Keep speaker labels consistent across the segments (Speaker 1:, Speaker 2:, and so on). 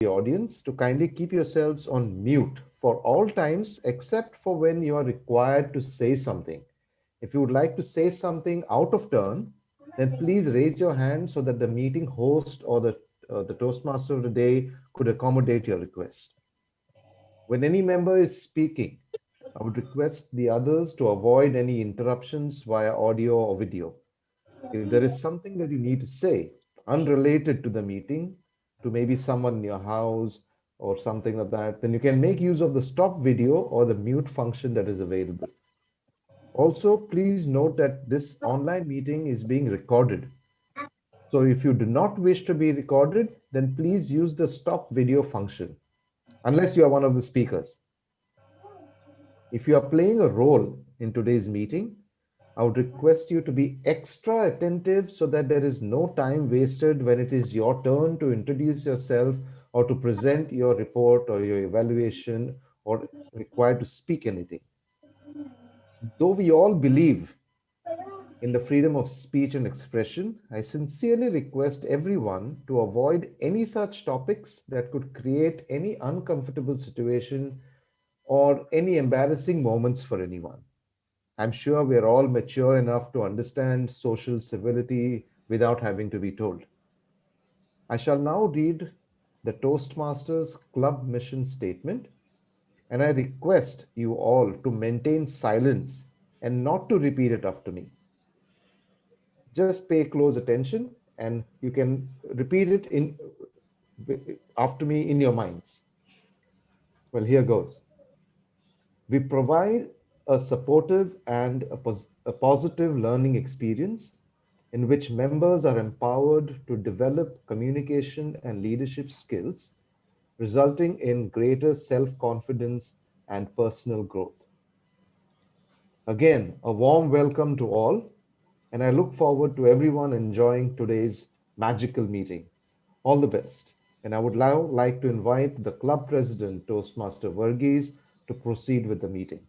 Speaker 1: the audience to kindly keep yourselves on mute for all times except for when you are required to say something. If you would like to say something out of turn, then please raise your hand so that the meeting host or the Toastmaster of the day could accommodate your request. When any member is speaking, I would request the others to avoid any interruptions via audio or video. If there is something that you need to say unrelated to the meeting, to maybe someone in your house or something like that, then you can make use of the stop video or the mute function that is available. Also, please note that this online meeting is being recorded. So if you do not wish to be recorded, then please use the stop video function, unless you are one of the speakers. If you are playing a role in today's meeting, I would request you to be extra attentive so that there is no time wasted when it is your turn to introduce yourself or to present your report or your evaluation or required to speak anything. Though we all believe in the freedom of speech and expression, I sincerely request everyone to avoid any such topics that could create any uncomfortable situation or any embarrassing moments for anyone. I'm sure we're all mature enough to understand social civility without having to be told. I shall now read the Toastmasters Club mission statement, and I request you all to maintain silence and not to repeat it after me. Just pay close attention and you can repeat it in after me in your minds. Well, here goes. We provide a supportive and a positive learning experience in which members are empowered to develop communication and leadership skills, resulting in greater self confidence and personal growth. Again, a warm welcome to all, and I look forward to everyone enjoying today's magical meeting. All the best. And I would now like to invite the club president, Toastmaster Varghese, to proceed with the meeting.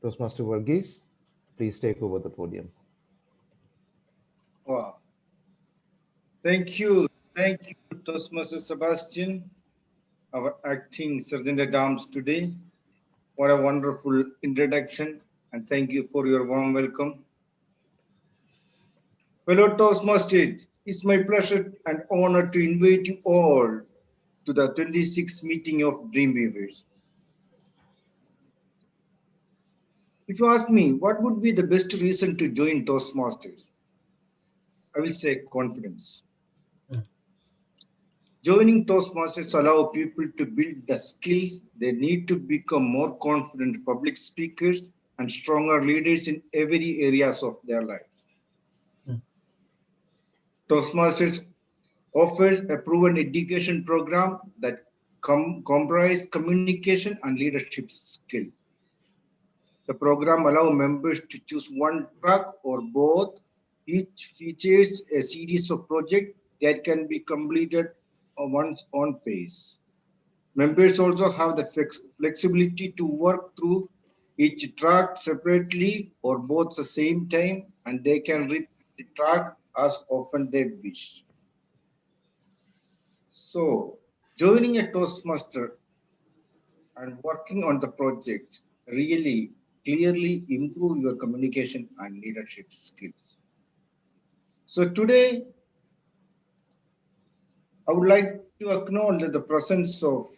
Speaker 1: Toastmaster Varghese, please take over the podium.
Speaker 2: Wow. Thank you. Thank you, Toastmaster Sebastian, our acting Sergeant at Arms today. What a wonderful introduction, and thank you for your warm welcome. Fellow Toastmasters, it's my pleasure and honor to invite you all to the 26th meeting of Dreamweavers. If you ask me, what would be the best reason to join Toastmasters? I will say confidence. Joining Toastmasters allow people to build the skills they need to become more confident public speakers and stronger leaders in every areas of their lives. Toastmasters offers a proven education program that comprises communication and leadership skills. The program allows members to choose one track or both. Each features a series of projects that can be completed on one's own pace. Members also have the flexibility to work through each track separately or both at the same time, and they can repeat the track as often they wish. So, joining a Toastmaster and working on the project really clearly improve your communication and leadership skills. So today, I would like to acknowledge the presence of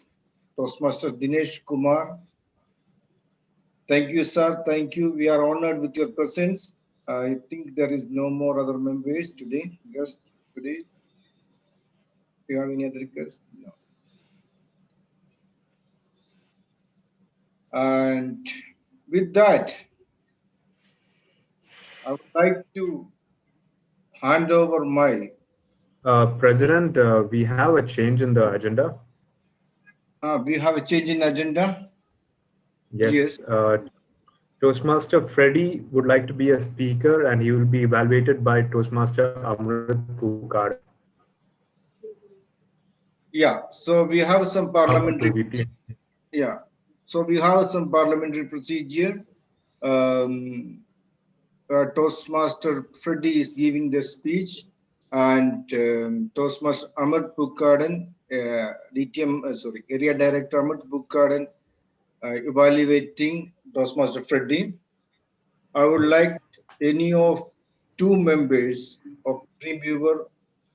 Speaker 2: Toastmaster Dinesh Kumar. Thank you, sir. Thank you. We are honored with your presence. I think there is no more other members today. Just today. Do you have any other request? No. And with that, I would like to hand over my.
Speaker 3: President, we have a change in the agenda.
Speaker 2: We have a change in agenda.
Speaker 3: Yes.
Speaker 2: Yes.
Speaker 3: Toastmaster Freddy would like to be a speaker and he will be evaluated by Toastmaster Amrit Pukar.
Speaker 2: Yeah. So we have some parliamentary.
Speaker 3: To
Speaker 2: Yeah. So we have some parliamentary procedure. Toastmaster Freddy is giving the speech, and Toastmaster Amrit Pukadan Area Director Amit Bukkadan evaluating Toastmaster Freddy. I would like any of two members of Dreamweaver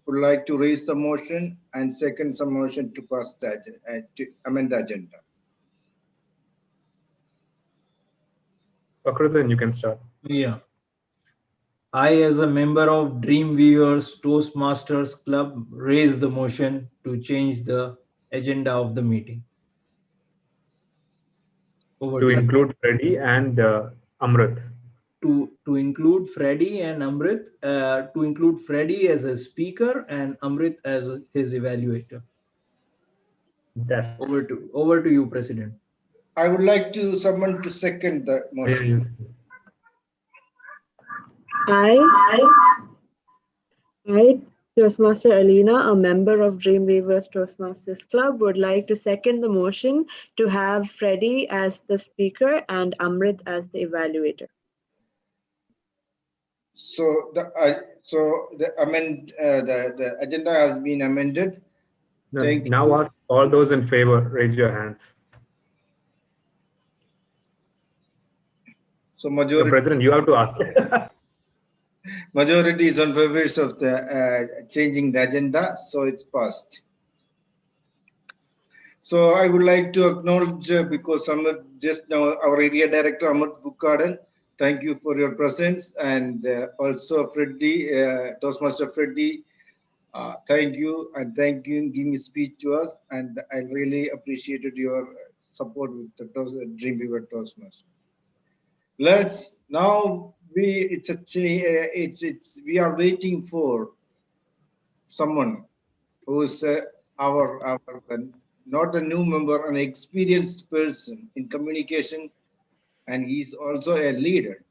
Speaker 2: would like to raise the motion and second the motion to pass the to amend the agenda.
Speaker 3: Fakhruddin, you can start.
Speaker 4: Yeah. I, as a member of Dreamweavers Toastmasters Club, raise the motion to change the agenda of the meeting. Over
Speaker 3: To
Speaker 4: to you.
Speaker 3: include Freddy and Amrit.
Speaker 4: To include Freddy and Amrit, to include Freddy as a speaker and Amrit as his evaluator.
Speaker 3: That's
Speaker 4: Over to you, President.
Speaker 2: I would like to someone to second the motion.
Speaker 5: I, Toastmaster Alina, a member of Dreamweavers Toastmasters Club, would like to second the motion to have Freddy as the speaker and Amrit as the evaluator.
Speaker 2: So the agenda has been amended.
Speaker 3: No,
Speaker 2: Thank
Speaker 3: now
Speaker 2: you.
Speaker 3: ask all those in favor, raise your hands.
Speaker 2: So
Speaker 3: So,
Speaker 2: majority
Speaker 3: President, you have to ask.
Speaker 2: majority is on favor of the changing the agenda, so it's passed. So I would like to acknowledge because Amrit just now our area director Amit Bukkadan, thank you for your presence, and also Freddy, Toastmaster Freddy, thank you and thank you giving speech to us, and I really appreciated your support with the Dreamweaver Toastmasters. Let's now we are waiting for someone who's our not a new member, an experienced person in communication, and he's also a leader.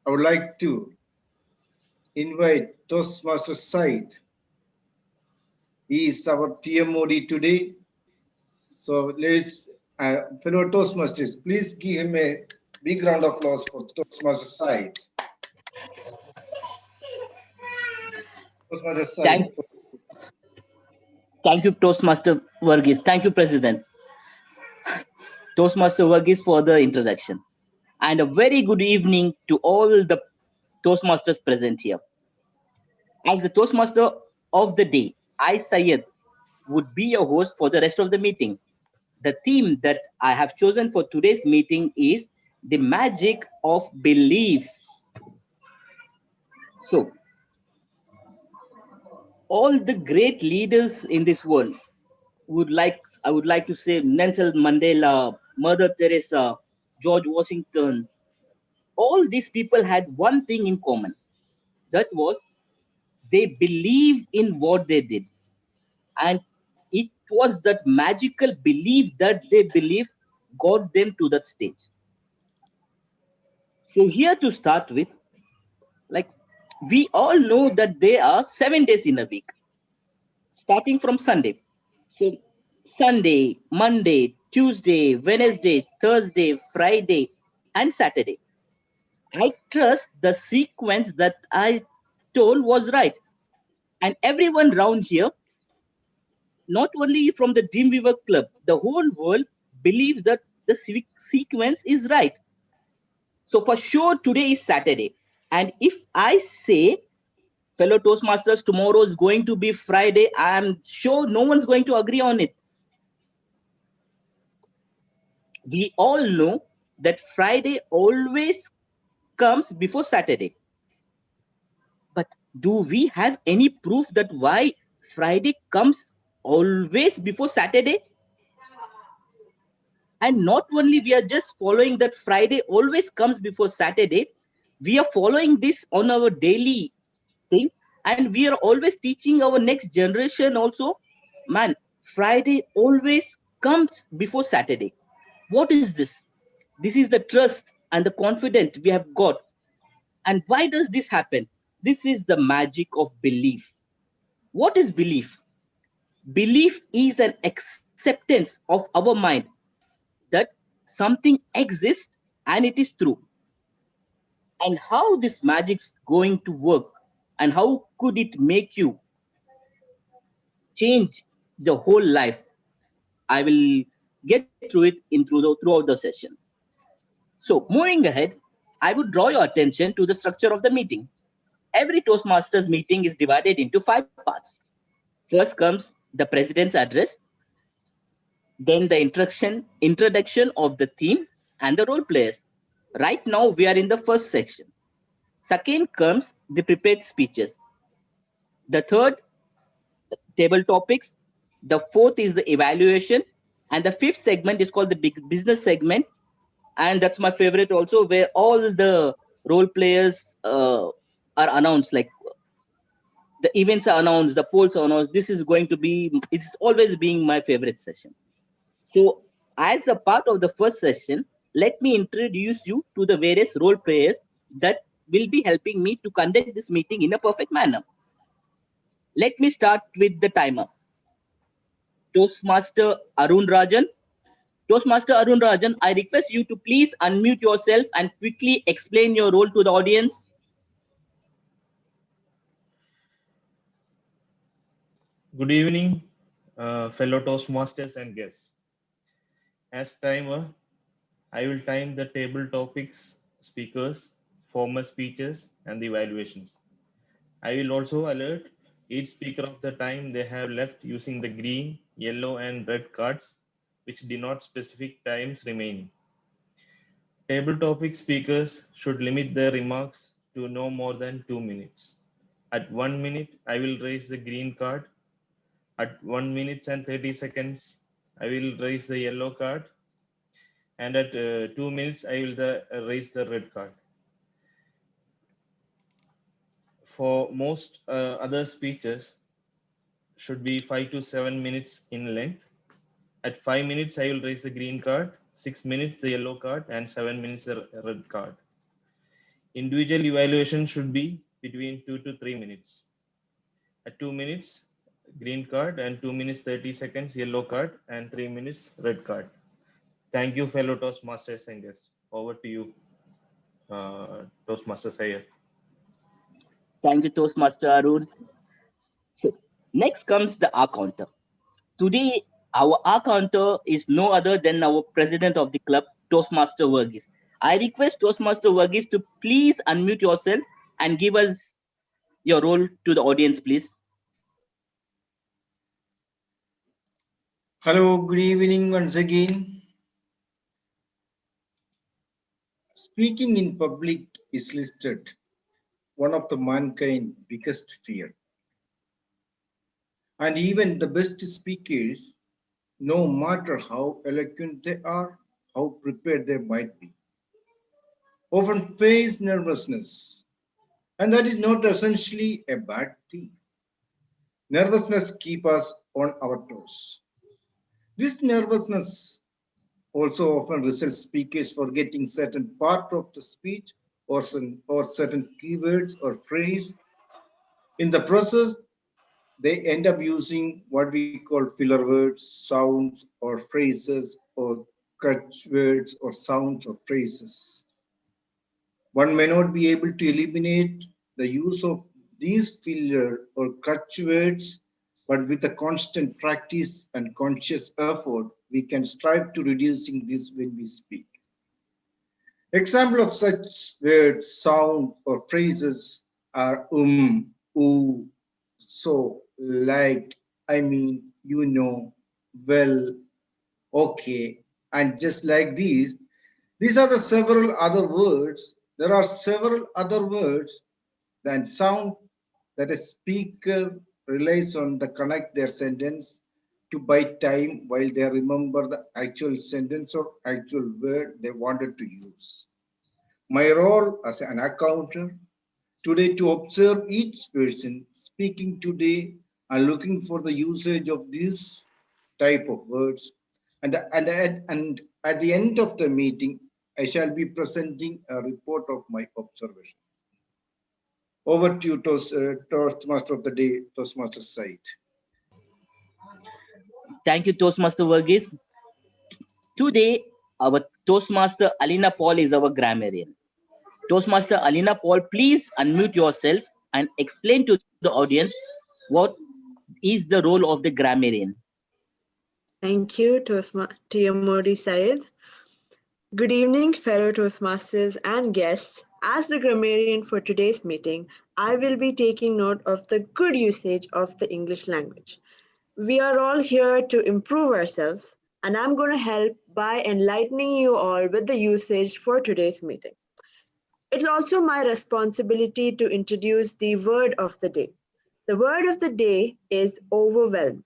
Speaker 2: I would like to invite Toastmaster Said. He is our TMOD today. So let's, fellow Toastmasters, please give him a big round of applause for Toastmaster Said. Toastmaster Said.
Speaker 6: Thank you, Toastmaster Varghese. Thank you, President. Toastmaster Varghese, for the introduction. And a very good evening to all the Toastmasters present here. As the Toastmaster of the day, I, Syed, would be your host for the rest of the meeting. The theme that I have chosen for today's meeting is the magic of belief. So, all the great leaders in this world I would like to say Nelson Mandela, Mother Teresa, George Washington, all these people had one thing in common. That was they believed in what they did. And it was that magical belief that they believed got them to that stage. So here to start with, like we all know that there are 7 days in a week, starting from Sunday. So Sunday, Monday, Tuesday, Wednesday, Thursday, Friday, and Saturday. I trust the sequence that I told was right. And everyone around here, not only from the Dreamweaver Club, the whole world believes that the sequence is right. So for sure, today is Saturday. And if I say, fellow Toastmasters, tomorrow is going to be Friday, I'm sure no one's going to agree on it. We all know that Friday always comes before Saturday. But do we have any proof that why Friday comes always before Saturday? And not only we are just following that Friday always comes before Saturday, we are following this on our daily thing, and we are always teaching our next generation also, man, Friday always comes before Saturday. What is this? This is the trust and the confidence we have got. And why does this happen? This is the magic of belief. What is belief? Belief is an acceptance of our mind that something exists and it is true. And how this magic's going to work and how could it make you? change the whole life. I will get through it throughout the session. So moving ahead, I would draw your attention to the structure of the meeting. Every Toastmasters meeting is divided into 5 parts. First comes the president's address, then the introduction of the theme and the role players. Right now, we are in the first section. Second comes the prepared speeches. The third, table topics. The fourth is the evaluation. And the fifth segment is called the big business segment. And that's my favorite also, where all the role players are announced, like the events are announced, the polls are announced. This is going to be, it's always being my favorite session. So as a part of the first session, let me introduce you to the various role players that will be helping me to conduct this meeting in a perfect manner. Let me start with the timer. Toastmaster Arun Rajan. Toastmaster Arun Rajan, I request you to please unmute yourself and quickly explain your role to the audience.
Speaker 7: Good evening, fellow Toastmasters and guests. As timer, I will time the table topics, speakers, formal speeches, and the evaluations. I will also alert each speaker of the time they have left using the green, yellow, and red cards, which denote specific times remaining. Table topic speakers should limit their remarks to no more than 2 minutes. At 1 minute, I will raise the green card. At 1 minute and 30 seconds, I will raise the yellow card. And at 2 minutes, I will raise the red card. For most other speeches, should be 5 to 7 minutes in length. At 5 minutes, I will raise the green card, 6 minutes the yellow card, and 7 minutes the red card. Individual evaluation should be between 2 to 3 minutes. At 2 minutes, green card, and 2 minutes 30 seconds yellow card, and 3 minutes red card. Thank you, fellow Toastmasters and guests. Over to you, Toastmaster Sayer.
Speaker 6: Thank you, Toastmaster Arun. So next comes the R counter. Today, our R counter is no other than our president of the club, Toastmaster Verghese. I request Toastmaster Verghese to please unmute yourself and give us your role to the audience, please.
Speaker 2: Hello, good evening once again. Speaking in public is listed one of the mankind's biggest fear. And even the best speakers, no matter how eloquent they are, how prepared they might be, often face nervousness. And that is not essentially a bad thing. Nervousness keeps us on our toes. This nervousness also often results speakers forgetting certain part of the speech or certain keywords or phrase. In the process, they end up using what we call filler words, sounds or phrases, or catch words or sounds or phrases. One may not be able to eliminate the use of these filler or catch words, but with a constant practice and conscious effort, we can strive to reducing this when we speak. Example of such words, sound, or phrases are ooh, so, like, I mean, you know, well, okay, and just like these are the several other words. There are several other words than sound that a speaker relies on to connect their sentence to buy time while they remember the actual sentence or actual word they wanted to use. My role as an accountant today to observe each person speaking today and looking for the usage of this type of words. And at the end of the meeting, I shall be presenting a report of my observation. Over to you, Toastmaster of the day, Toastmaster Said.
Speaker 6: Thank you, Toastmaster Verghese. Today, our Toastmaster Alina Paul is our grammarian. Toastmaster Alina Paul, please unmute yourself and explain to the audience what is the role of the grammarian?
Speaker 5: Thank you, Tiyamori Syed. Good evening, fellow Toastmasters and guests. As the grammarian for today's meeting, I will be taking note of the good usage of the English language. We are all here to improve ourselves, and I'm going to help by enlightening you all with the usage for today's meeting. It's also my responsibility to introduce the word of the day. The word of the day is overwhelm.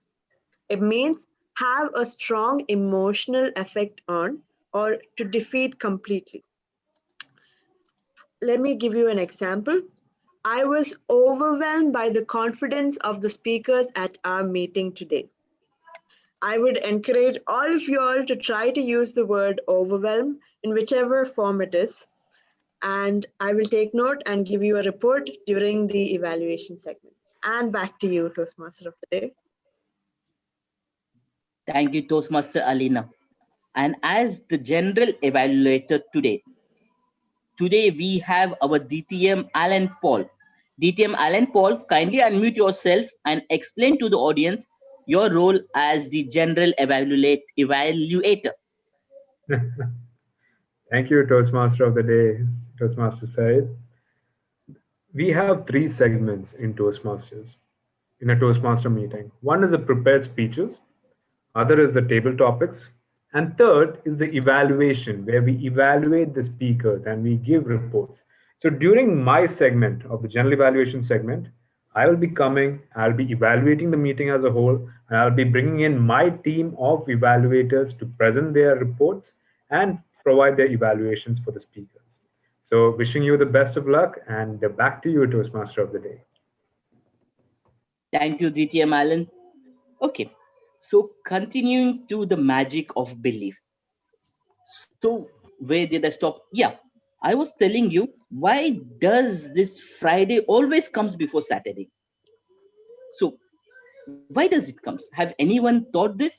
Speaker 5: It means have a strong emotional effect on or to defeat completely. Let me give you an example. I was overwhelmed by the confidence of the speakers at our meeting today. I would encourage all of you all to try to use the word overwhelm in whichever form it is. And I will take note and give you a report during the evaluation segment. And back to you, Toastmaster of the day.
Speaker 6: Thank you, Toastmaster Alina. And as the general evaluator today we have our DTM Alan Paul. DTM Alan Paul, kindly unmute yourself and explain to the audience your role as the general evaluator.
Speaker 3: Thank you, Toastmaster of the day, Toastmaster Syed. We have 3 segments in Toastmasters, in a Toastmaster meeting. One is the prepared speeches, other is the table topics, and third is the evaluation, where we evaluate the speakers and we give reports. So during my segment of the general evaluation segment, I'll be evaluating the meeting as a whole, and I'll be bringing in my team of evaluators to present their reports and provide their evaluations for the speakers. So wishing you the best of luck, and back to you, Toastmaster of the day.
Speaker 6: Thank you, DTM Alan. Okay, so continuing to the magic of belief. So where did I stop? Yeah, I was telling you, why does this Friday always comes before Saturday? So why does it comes? Have anyone thought this?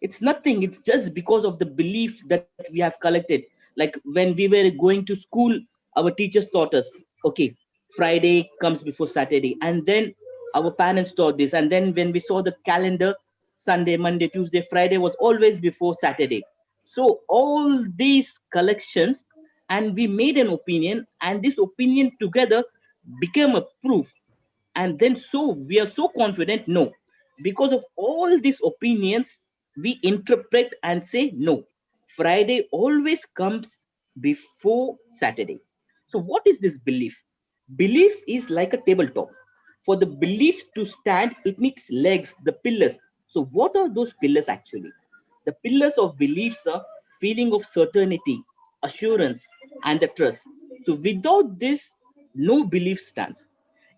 Speaker 6: It's nothing. It's just because of the belief that we have collected. Like when we were going to school, our teachers taught us, okay, Friday comes before Saturday. And then our parents taught this. And then when we saw the calendar, Sunday, Monday, Tuesday, Friday was always before Saturday. So all these collections, and we made an opinion, and this opinion together became a proof. And then so we are so confident, no, because of all these opinions, we interpret and say, no, Friday always comes before Saturday. So what is this belief? Belief is like a tabletop. For the belief to stand, it needs legs, the pillars. So what are those pillars actually? The pillars of beliefs are feeling of certainty, assurance, and the trust. So without this, no belief stands.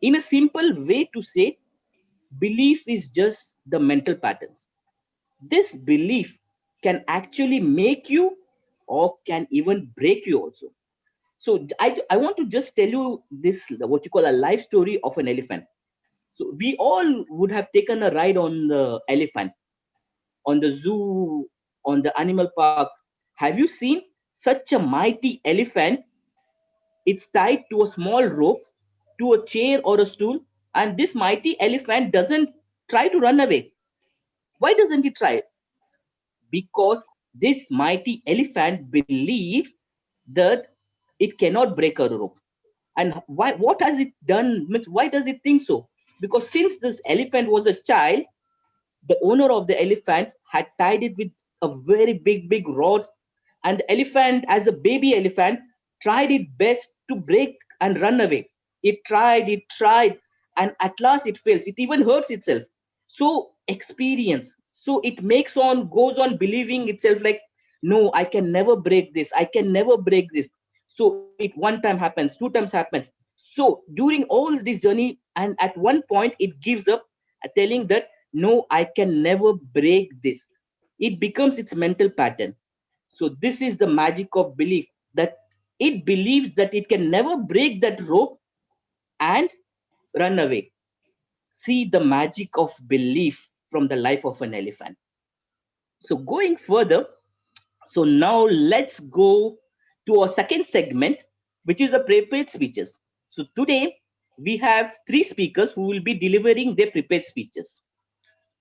Speaker 6: In a simple way to say, belief is just the mental patterns. This belief can actually make you or can even break you also. So I want to just tell you this, what you call a life story of an elephant. So we all would have taken a ride on the elephant, on the zoo, on the animal park. Have you seen such a mighty elephant? It's tied to a small rope, to a chair or a stool, and this mighty elephant doesn't try to run away. Why doesn't he try? Because this mighty elephant believes that it cannot break a rope. And why? What has it done? Means why does it think so? Because since this elephant was a child, the owner of the elephant had tied it with a very big rod, and the elephant, as a baby elephant, tried its best to break and run away. It tried, and at last it fails. It even hurts itself. So experience. So it goes on believing itself like, no, I can never break this. I can never break this. So it one time happens, 2 times happens. So during all this journey, and at one point it gives up, telling that, no, I can never break this. It becomes its mental pattern. So this is the magic of belief, that it believes that it can never break that rope and run away. See the magic of belief from the life of an elephant. So going further, so now let's go to our second segment, which is the prepared speeches. So today we have 3 speakers who will be delivering their prepared speeches.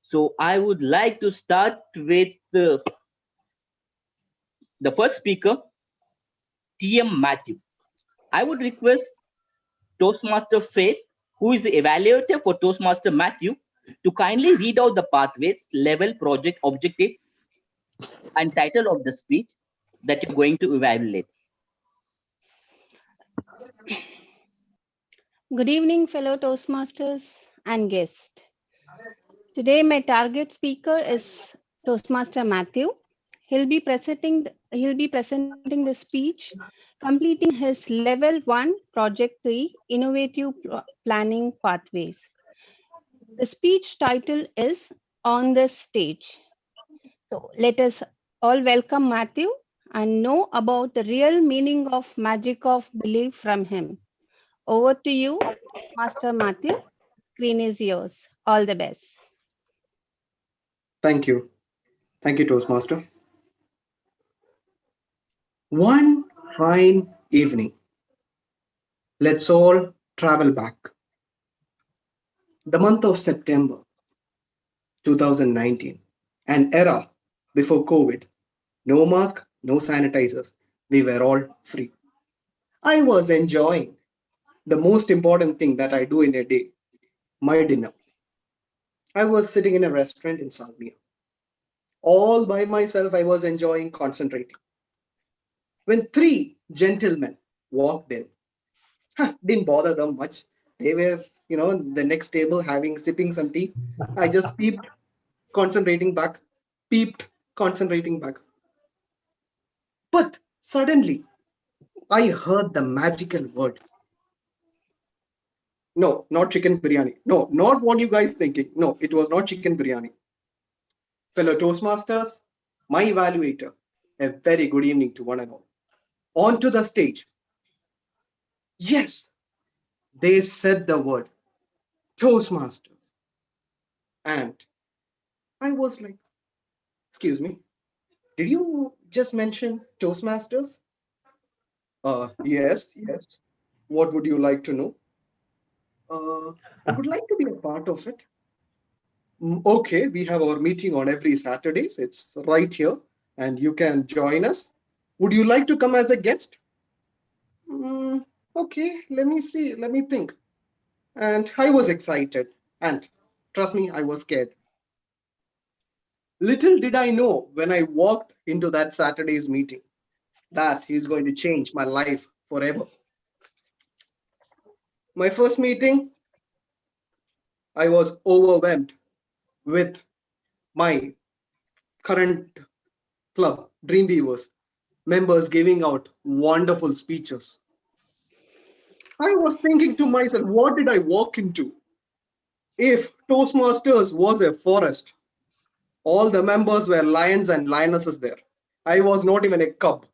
Speaker 6: So I would like to start with the first speaker, TM Matthew. I would request Toastmaster Face, who is the evaluator for Toastmaster Matthew, to kindly read out the pathways, level, project, objective, and title of the speech that you're going to evaluate.
Speaker 8: Good evening, fellow Toastmasters and guests. Today, my target speaker is Toastmaster Matthew. He'll be presenting the speech, completing his Level 1, Project 3, Innovative Planning Pathways. The speech title is On the Stage. So let us all welcome Matthew and know about the real meaning of magic of belief from him. Over to you, Master Matthew. Screen is yours. All the best.
Speaker 9: Thank you. Thank you, Toastmaster. One fine evening, let's all travel back. The month of September 2019, an era before COVID. No mask, no sanitizers. We were all free. I was enjoying the most important thing that I do in a day, my dinner. I was sitting in a restaurant in Salmiya. All by myself, I was enjoying, concentrating. When three gentlemen walked in, didn't bother them much. They were, the next table sipping some tea. I just peeped, concentrating back, peeped, concentrating back. But suddenly, I heard the magical word. No, not chicken biryani. No, not what you guys thinking. No, it was not chicken biryani. Fellow Toastmasters, my evaluator, a very good evening to one and all. Onto the stage. Yes, they said the word Toastmasters. And I was like, excuse me, did you just mention Toastmasters? Yes. What would you like to know? I would like to be a part of it. Okay, we have our meeting on every Saturdays. It's right here, and you can join us. Would you like to come as a guest? Okay, let me see. Let me think. And I was excited. And trust me, I was scared. Little did I know when I walked into that Saturday's meeting that he's going to change my life forever. My first meeting, I was overwhelmed with my current club, Dreamweavers, members giving out wonderful speeches. I was thinking to myself, what did I walk into? If Toastmasters was a forest, all the members were lions and lionesses there. I was not even a cub.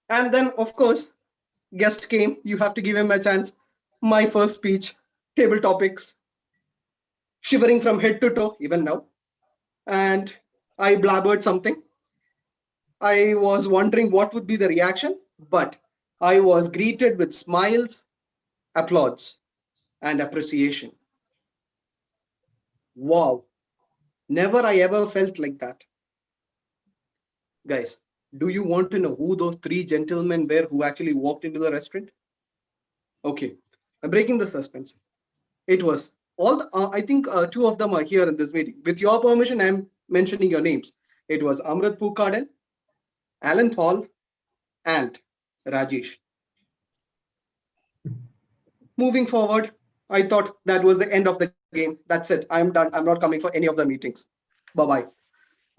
Speaker 9: And then, of course, guest came. You have to give him a chance. My first speech, table topics, shivering from head to toe, even now. And I blabbered something. I was wondering what would be the reaction, but I was greeted with smiles, applause, and appreciation. Wow. Never I ever felt like that. Guys, do you want to know who those three gentlemen were who actually walked into the restaurant? Okay, I'm breaking the suspense. It was all the, I think two of them are here in this meeting. With your permission, I'm mentioning your names. It was Amrit Pookaden, Alan Paul, and Rajesh. Moving forward, I thought that was the end of the game. That's it. I'm done. I'm not coming for any of the meetings. Bye-bye.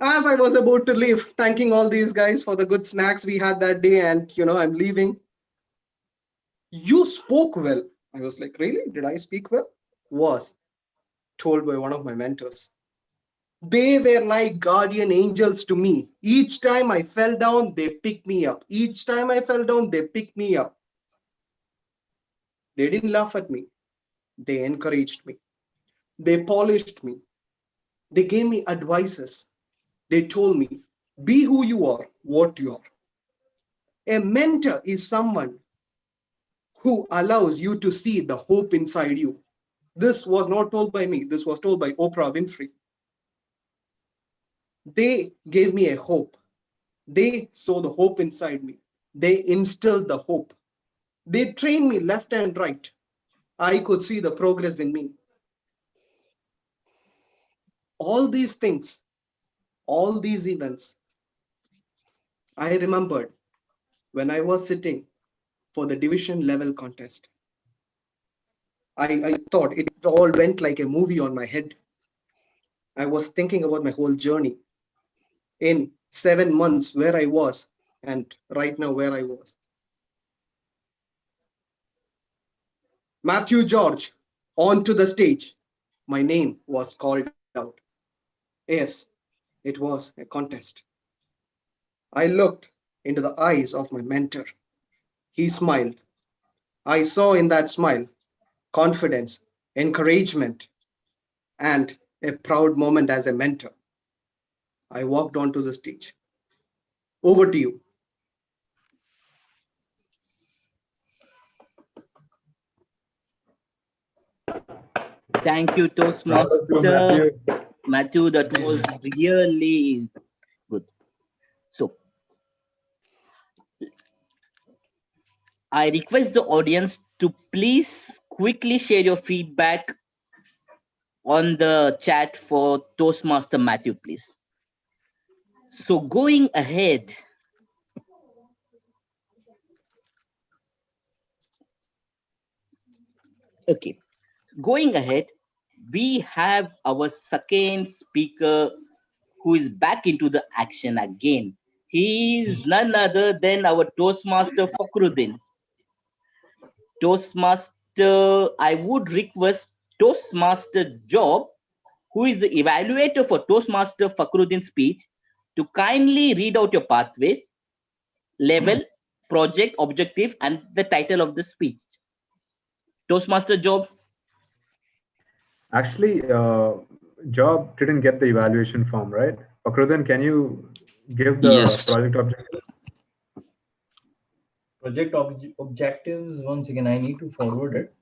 Speaker 9: As I was about to leave, thanking all these guys for the good snacks we had that day, and I'm leaving. You spoke well. I was like, really? Did I speak well? Was told by one of my mentors. They were like guardian angels to me. Each time I fell down, they picked me up. Each time I fell down, they picked me up. They didn't laugh at me. They encouraged me. They polished me. They gave me advices. They told me, be who you are, what you are. A mentor is someone who allows you to see the hope inside you. This was not told by me. This was told by Oprah Winfrey. They gave me a hope. They saw the hope inside me. They instilled the hope. They trained me left and right. I could see the progress in me. All these things, all these events, I remembered when I was sitting for the division level contest. I thought it all went like a movie on my head. I was thinking about my whole journey in 7 months where I was and right now where I was. Matthew George, onto the stage. My name was called out. Yes, it was a contest. I looked into the eyes of my mentor. He smiled. I saw in that smile confidence, encouragement, and a proud moment as a mentor. I walked onto the stage. Over to you.
Speaker 6: Thank you, Toastmaster Matthew. That was really good. So, I request the audience to please quickly share your feedback on the chat for Toastmaster Matthew, please. So going ahead, okay, going ahead, we have our second speaker who is back into the action again. He is none other than our Toastmaster Fakhruddin. Toastmaster, I would request Toastmaster Job, who is the evaluator for Toastmaster Fakhruddin's speech, to kindly read out your pathways, level, project, objective, and the title of the speech. Toastmaster Job.
Speaker 3: Actually, Job didn't get the evaluation form, right? Fakhruddin, can you give the project objective?
Speaker 4: Project objectives, once again, I need to forward it.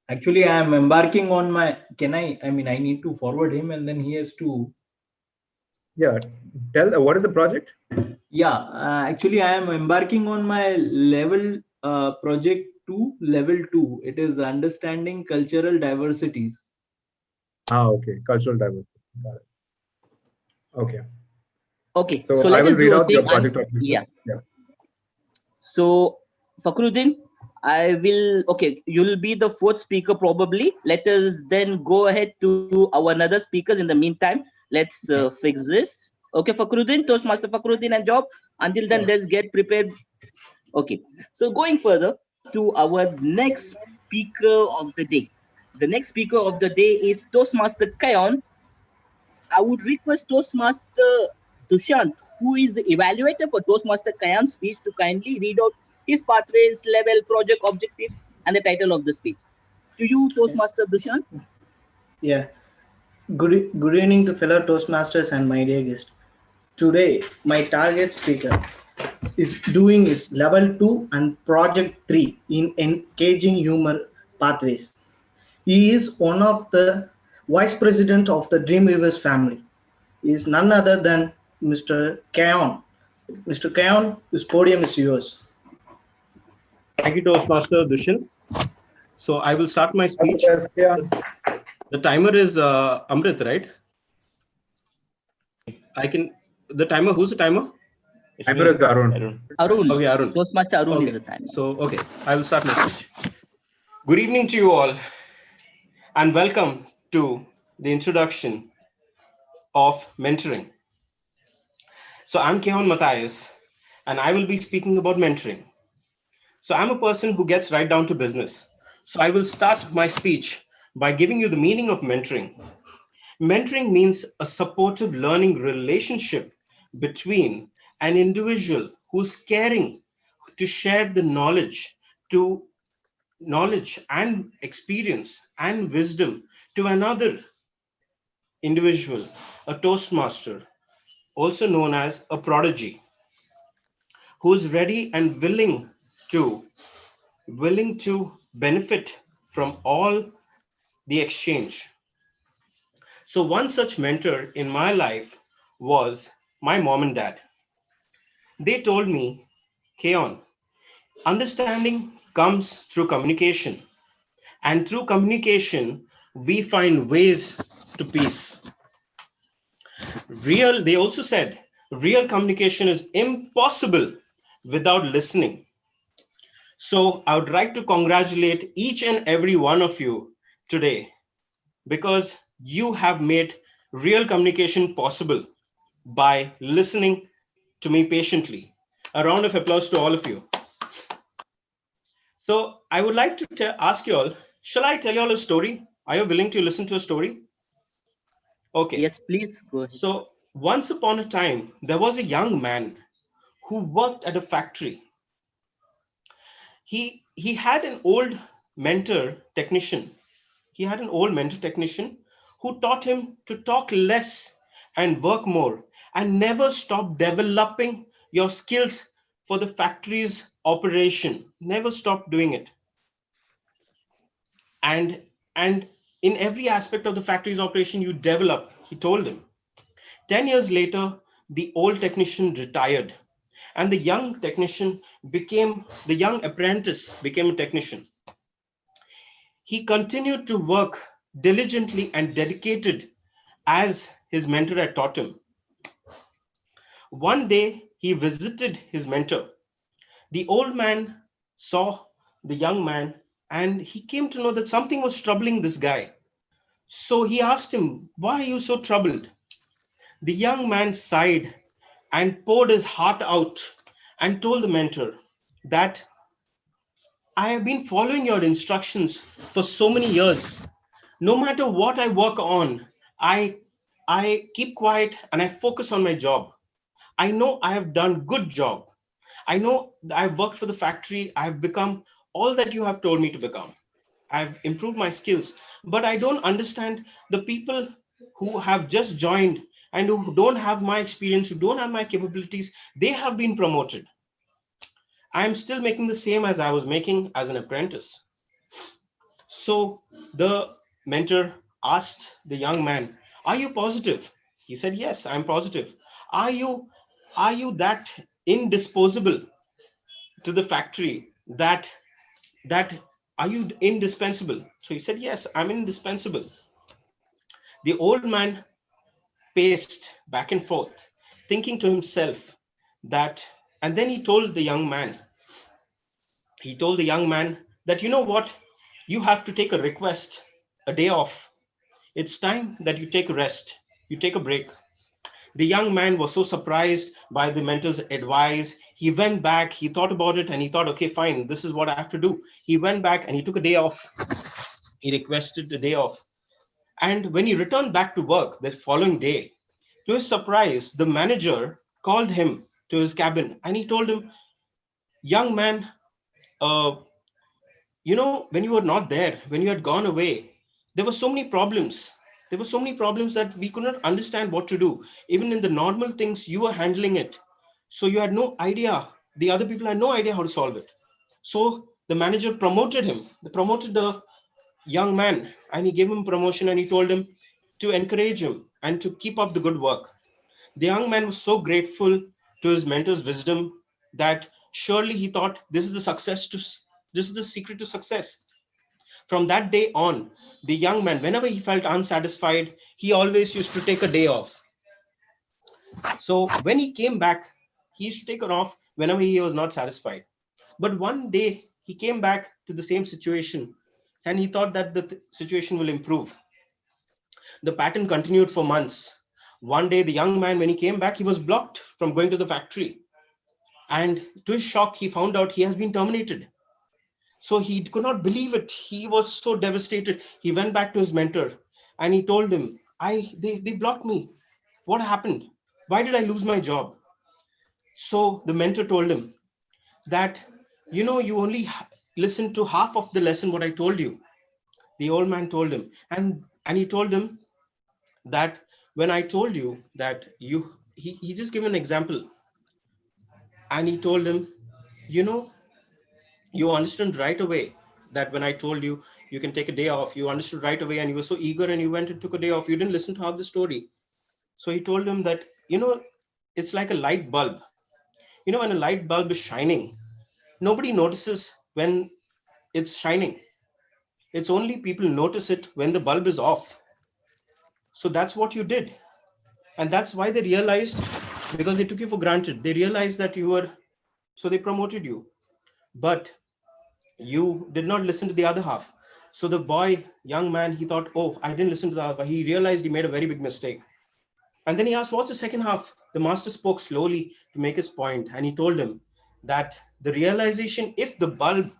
Speaker 4: Actually, I am embarking on my, I need to forward him and then he has to.
Speaker 3: Yeah, tell what is the project?
Speaker 4: Yeah, actually, I am embarking on my level project 2, level 2. It is understanding cultural diversities.
Speaker 3: Okay, cultural diversity. Got it. Okay.
Speaker 6: Okay,
Speaker 3: so
Speaker 6: let
Speaker 3: I will
Speaker 6: us
Speaker 3: read
Speaker 6: do a
Speaker 3: out your
Speaker 6: thing.
Speaker 3: project objective.
Speaker 6: Yeah.
Speaker 3: Yeah.
Speaker 6: So, Fakhruddin, I will, okay, you'll be the fourth speaker probably. Let us then go ahead to our another speakers. In the meantime, let's fix this. Okay, Fakhruddin, Toastmaster Fakhruddin and Job. Until then, let's get prepared. Okay, so going further to our next speaker of the day. The next speaker of the day is Toastmaster Kayon. I would request Toastmaster Dushant, who is the evaluator for Toastmaster Kayon's speech, to kindly read out his pathways, level, project objectives, and the title of the speech. To you, Toastmaster Dushant.
Speaker 10: Yeah. Good evening to fellow Toastmasters and my dear guest. Today, my target speaker is doing his level 2 and project 3 in engaging humor pathways. He is one of the vice president of the Dreamweavers family. He is none other than Mr. Kayon. Mr. Kayon, this podium is yours.
Speaker 11: Thank you, Toastmaster Dushyant. So I will start my speech. The timer is Amrit, right? The timer, who's the timer?
Speaker 3: Timer is Arun.
Speaker 6: Arun.
Speaker 11: Okay, Arun.
Speaker 6: Toastmaster Arun
Speaker 11: Okay.
Speaker 6: is the timer.
Speaker 11: So, okay, I will start my speech. Good evening to you all, and welcome to the introduction of mentoring. So I'm Keon Matthias, and I will be speaking about mentoring. So I'm a person who gets right down to business. So I will start my speech by giving you the meaning of mentoring. Mentoring means a supportive learning relationship between an individual who's caring to share the knowledge and experience and wisdom to another individual, a Toastmaster, also known as a prodigy, who's ready and willing to benefit from all the exchange. So one such mentor in my life was my mom and dad. They told me, Keon, understanding comes through communication. And through communication, we find ways to peace. They also said, real communication is impossible without listening. So I would like to congratulate each and every one of you today because you have made real communication possible by listening to me patiently. A round of applause to all of you. So I would like to ask you all, shall I tell you all a story? Are you willing to listen to a story? Okay.
Speaker 6: Yes, please go ahead.
Speaker 11: So once upon a time, there was a young man who worked at a factory. He had an old mentor technician. He had an old mentor technician who taught him to talk less and work more and never stop developing your skills for the factory's operation. Never stop doing it. And in every aspect of the factory's operation, you develop, he told him. 10 years later, the old technician retired and the young apprentice became a technician. He continued to work diligently and dedicated as his mentor had taught him. One day, he visited his mentor. The old man saw the young man and he came to know that something was troubling this guy. So he asked him, why are you so troubled? The young man sighed and poured his heart out and told the mentor that I have been following your instructions for so many years. No matter what I work on, I keep quiet and I focus on my job. I know I have done good job. I know I've worked for the factory. I've become all that you have told me to become. I've improved my skills, but I don't understand the people who have just joined and who don't have my experience, who don't have my capabilities. They have been promoted. I'm still making the same as I was making as an apprentice. So the mentor asked the young man, are you positive? He said, yes, I'm positive. Are you that indisposable to the factory that are you indispensable? So he said, yes, I'm indispensable. The old man paced back and forth, thinking to himself that, and then he told the young man that, you know what, you have to take a request, a day off. It's time that you take a rest, you take a break. The young man was so surprised by the mentor's advice. He went back, he thought about it, and he thought, okay, fine, this is what I have to do. He went back and he took a day off. He requested a day off. And when he returned back to work the following day, to his surprise, the manager called him to his cabin and he told him, young man, when you were not there, when you had gone away, there were so many problems. There were so many problems that we could not understand what to do. Even in the normal things, you were handling it. So you had no idea. The other people had no idea how to solve it. So the manager promoted him. They promoted the young man and he gave him promotion and he told him to encourage him and to keep up the good work. The young man was so grateful to his mentor's wisdom that surely he thought this is the secret to success. From that day on, the young man, whenever he felt unsatisfied, he always used to take a day off. So when he came back, he used to take it off whenever he was not satisfied. But one day he came back to the same situation and he thought that the situation will improve. The pattern continued for months. One day, the young man, when he came back, he was blocked from going to the factory. And to his shock, he found out he has been terminated. So he could not believe it. He was so devastated. He went back to his mentor and he told him, they blocked me. What happened? Why did I lose my job? So the mentor told him that, you only listened to half of the lesson what I told you. The old man told him, and he told him that when I told you that he just gave an example and he told him, you understood right away that when I told you, you can take a day off. You understood right away and you were so eager and you went and took a day off. You didn't listen to half the story. So he told him that, it's like a light bulb. When a light bulb is shining, nobody notices when it's shining. It's only people notice it when the bulb is off. So that's what you did. And that's why they realized, because they took you for granted, they realized that you were, so they promoted you. But you did not listen to the other half. So the young man, he thought, oh, I didn't listen to the other half. He realized he made a very big mistake. And then he asked, what's the second half? The master spoke slowly to make his point. And he told him that the realization, if the bulb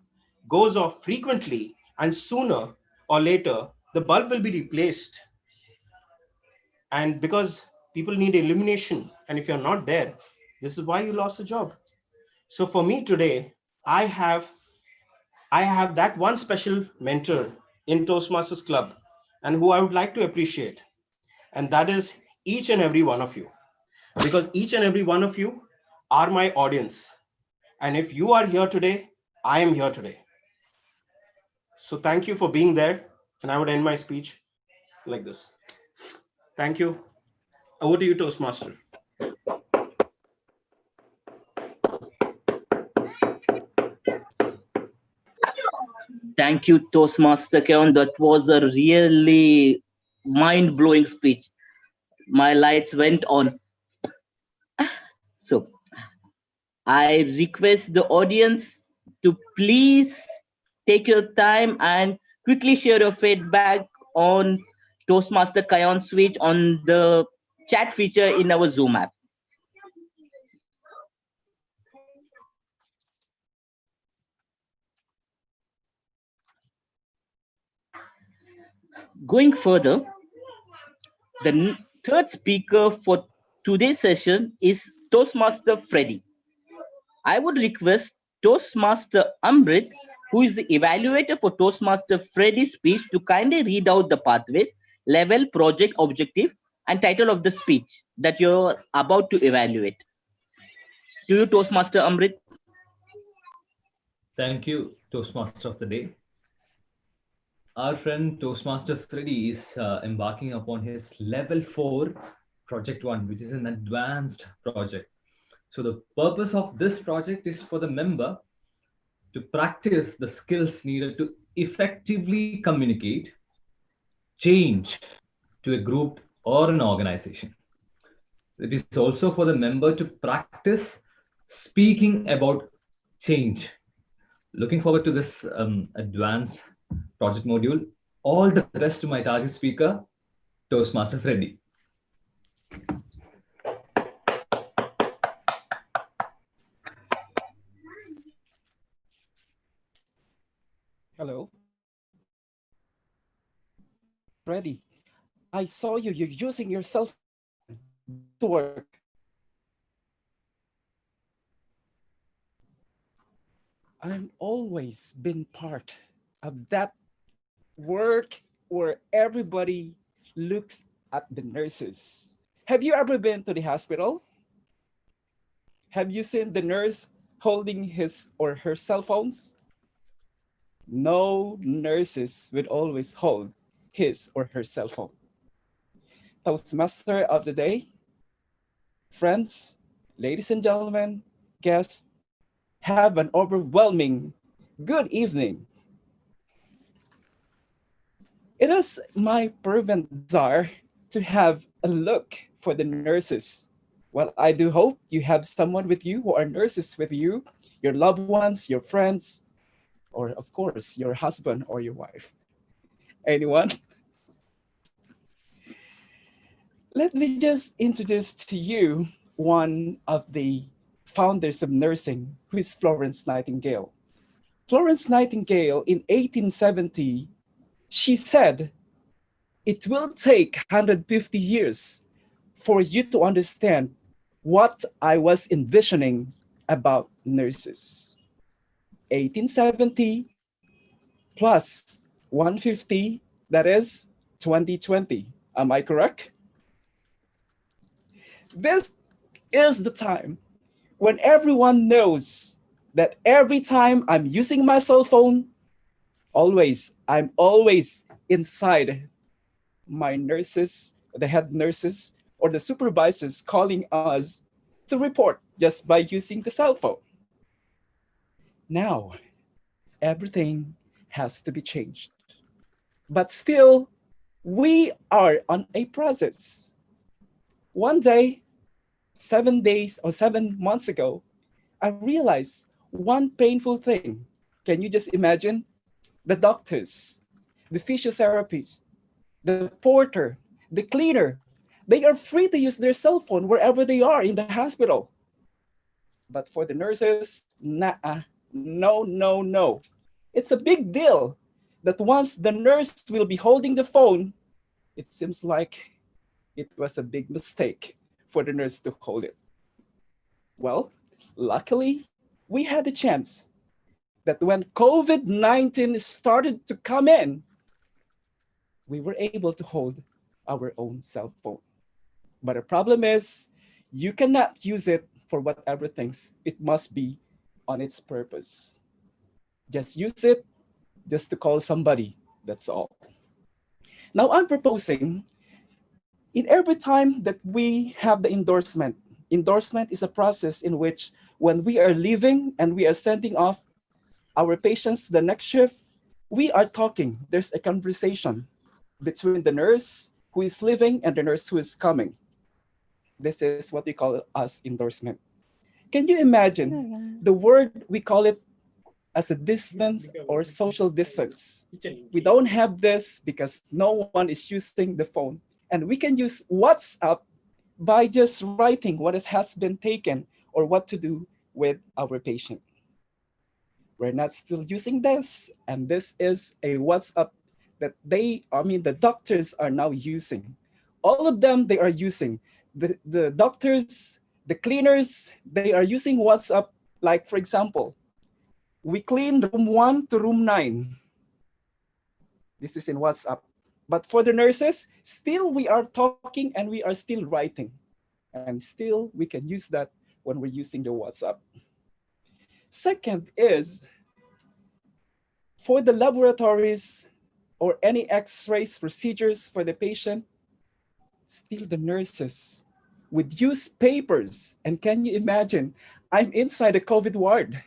Speaker 11: goes off frequently and sooner or later, the bulb will be replaced. And because people need illumination, and if you're not there, this is why you lost the job. So for me today, I have that one special mentor in Toastmasters Club, and who I would like to appreciate. And that is each and every one of you, because each and every one of you are my audience. And if you are here today, I am here today. So thank you for being there. And I would end my speech like this. Thank you. Over to you, Toastmaster.
Speaker 6: Thank you, Toastmaster Kayon. That was a really mind-blowing speech. My lights went on. So I request the audience to please take your time and quickly share your feedback on Toastmaster Kayon's speech on the chat feature in our Zoom app. Going further, the third speaker for today's session is Toastmaster Freddy. I would request Toastmaster Amrit, who is the evaluator for Toastmaster Freddy's speech, to kindly read out the pathways, level, project, objective, and title of the speech that you're about to evaluate. To you, Toastmaster Amrit.
Speaker 12: Thank you, Toastmaster of the Day. Our friend Toastmaster Freddy is embarking upon his level 4 project 1, which is an advanced project. So the purpose of this project is for the member to practice the skills needed to effectively communicate change to a group or an organization. It is also for the member to practice speaking about change. Looking forward to this advanced project module. All the best to my target speaker, Toastmaster Freddy.
Speaker 13: Hello. Freddy, I saw you're using your cell phone to work. I've always been part of that work where everybody looks at the nurses. Have you ever been to the hospital? Have you seen the nurse holding his or her cell phones? No nurses would always hold his or her cell phone. Toastmaster of the day, friends, ladies and gentlemen, guests, have an overwhelming good evening. It is my fervent desire to have a look for the nurses. Well, I do hope you have someone with you who are nurses with you, your loved ones, your friends, or of course, your husband or your wife. Anyone? Let me just introduce to you one of the founders of nursing, who is Florence Nightingale. Florence Nightingale in 1870, she said, "It will take 150 years for you to understand what I was envisioning about nurses." 1870 plus 150, that is 2020. Am I correct? This is the time when everyone knows that every time I'm using my cell phone, I'm always inside my nurses, the head nurses, or the supervisors calling us to report just by using the cell phone. Now, everything has to be changed. But still, we are on a process. One day, 7 days or 7 months ago, I realized one painful thing. Can you just imagine? The doctors, the physiotherapists, the porter, the cleaner, they are free to use their cell phone wherever they are in the hospital. But for the nurses, nah, no, no, no. It's a big deal that once the nurse will be holding the phone, it seems like it was a big mistake for the nurse to hold it. Well, luckily, we had a chance that when COVID-19 started to come in, we were able to hold our own cell phone. But the problem is, you cannot use it for whatever things. It must be on its purpose. Just use it just to call somebody, that's all. Now I'm proposing, in every time that we have the endorsement is a process in which when we are leaving and we are sending off our patients to the next shift, we are talking. There's a conversation between the nurse who is leaving and the nurse who is coming. This is what we call as endorsement. Can you imagine the word, we call it as a distance or social distance? We don't have this because no one is using the phone. And we can use WhatsApp by just writing what has been taken or what to do with our patient. We're not still using this, and this is a WhatsApp that the doctors are now using. All of them, they are using. The doctors, the cleaners, they are using WhatsApp. Like, for example, we clean room 1 to room 9. This is in WhatsApp. But for the nurses, still we are talking and we are still writing. And still we can use that when we're using the WhatsApp. Second is, for the laboratories or any x-rays procedures for the patient, still the nurses would use papers. And can you imagine, I'm inside a COVID ward.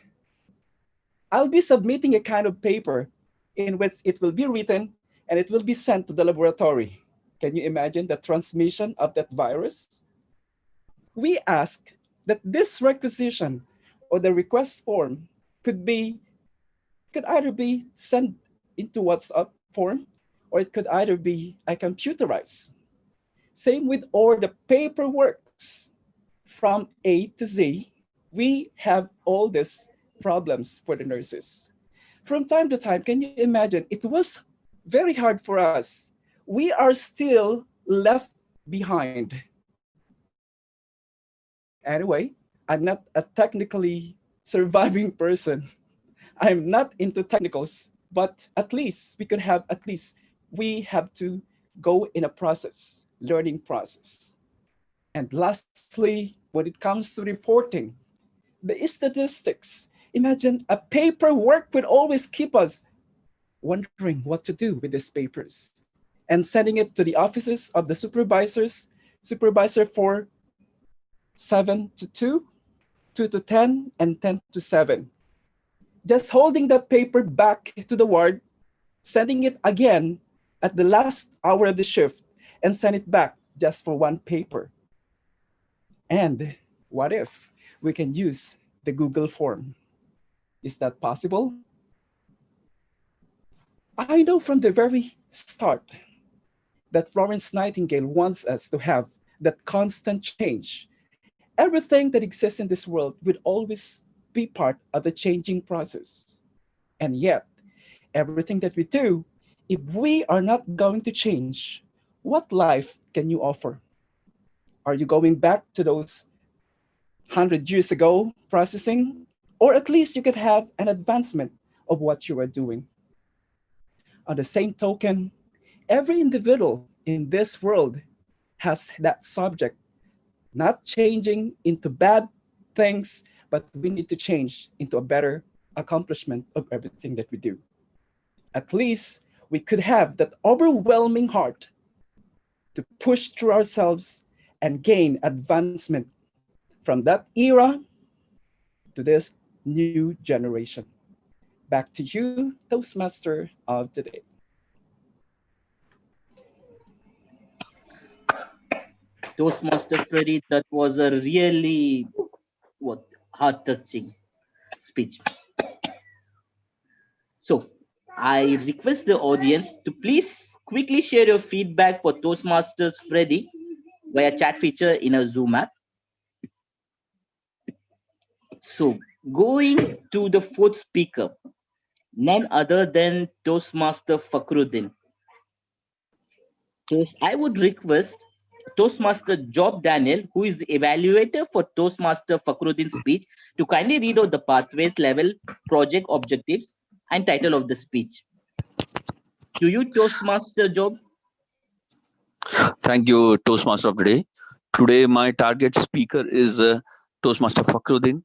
Speaker 13: I'll be submitting a kind of paper in which it will be written and it will be sent to the laboratory. Can you imagine the transmission of that virus? We ask that this requisition or the request form could either be sent into WhatsApp form or it could either be computerized. Same with all the paperwork from A to Z. We have all these problems for the nurses. From time to time, can you imagine, it was very hard for us. We are still left behind. Anyway, I'm not a technically surviving person. I'm not into technicals, but at least we have to go in a process, learning process. And lastly, when it comes to reporting, the statistics. Imagine a paperwork would always keep us wondering what to do with these papers and sending it to the offices of the supervisor for 7 to 2, 2 to 10, and 10 to 7. Just holding that paper back to the ward, sending it again at the last hour of the shift, and send it back just for one paper. And what if we can use the Google form? Is that possible? I know from the very start that Florence Nightingale wants us to have that constant change. Everything that exists in this world will always be part of the changing process. And yet, everything that we do, if we are not going to change, what life can you offer? Are you going back to those 100 years ago processing? Or at least you could have an advancement of what you are doing. On the same token, every individual in this world has that subject, not changing into bad things, but we need to change into a better accomplishment of everything that we do. At least we could have that overwhelming heart to push through ourselves and gain advancement from that era to this new generation. Back to you, Toastmaster of the day.
Speaker 6: Toastmaster Freddy, that was a really heart-touching speech. So I request the audience to please quickly share your feedback for Toastmasters Freddy via chat feature in a Zoom app. So going to the fourth speaker, none other than Toastmaster Fakhruddin. So I would request Toastmaster Job Daniel, who is the evaluator for Toastmaster Fakhruddin's speech, to kindly read out the pathways, level, project objectives, and title of the speech. To you, Toastmaster Job.
Speaker 14: Thank you, Toastmaster of the day. Today, my target speaker is Toastmaster Fakhruddin,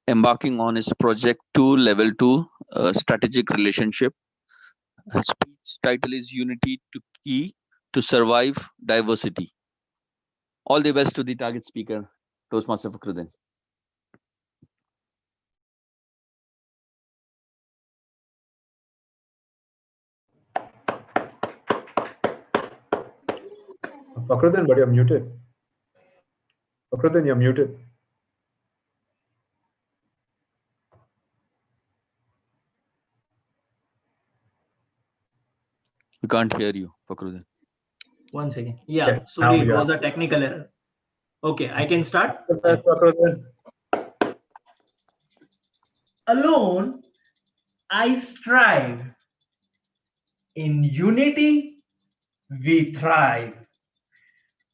Speaker 14: embarking on his project 2, level 2, strategic relationship. His speech title is Unity to Key to Survive Diversity. All the best to the target speaker, Toastmaster Fakhruddin.
Speaker 3: Fakhruddin, but you're muted. Fakhruddin, you're muted.
Speaker 14: We can't hear you, Fakhruddin.
Speaker 4: One second. Yeah, sorry, it was a technical error. Okay, I can start. Alone, I strive. In unity, we thrive.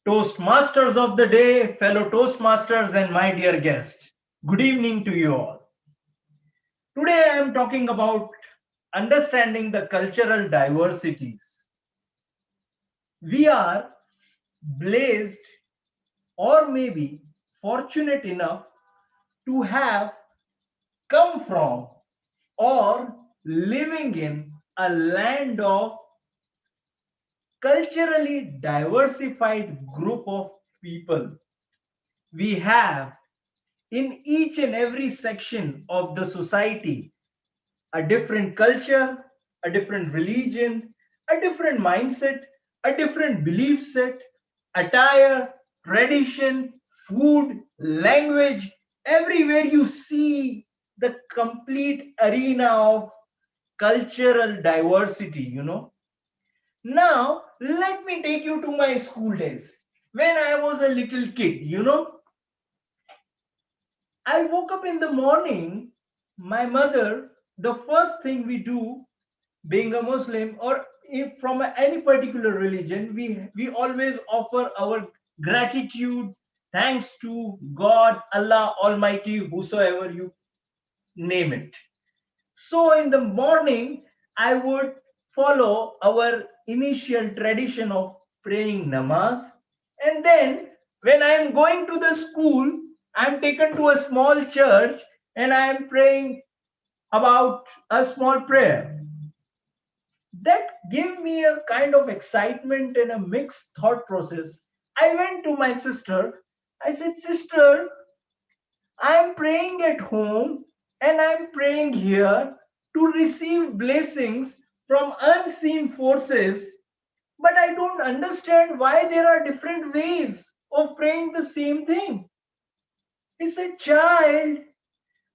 Speaker 4: Toastmasters of the day, fellow Toastmasters, and my dear guest, good evening to you all. Today, I am talking about understanding the cultural diversities. We are blessed or maybe fortunate enough to have come from or living in a land of culturally diversified group of people. We have in each and every section of the society a different culture, a different religion, a different mindset, a different belief set, attire, tradition, food, language. Everywhere you see the complete arena of cultural diversity, you know. Now, let me take you to my school days. When I was a little kid, you know, I woke up in the morning, my mother, the first thing we do, being a Muslim or if from any particular religion, we always offer our gratitude, thanks to God, Allah Almighty, whosoever you name it. So in the morning, I would follow our initial tradition of praying namaz. And then when I am going to the school, I am taken to a small church and I am praying about a small prayer. That gave me a kind of excitement and a mixed thought process. I went to my sister. I said, sister, I'm praying at home and I'm praying here to receive blessings from unseen forces, but I don't understand why there are different ways of praying the same thing. He said, child,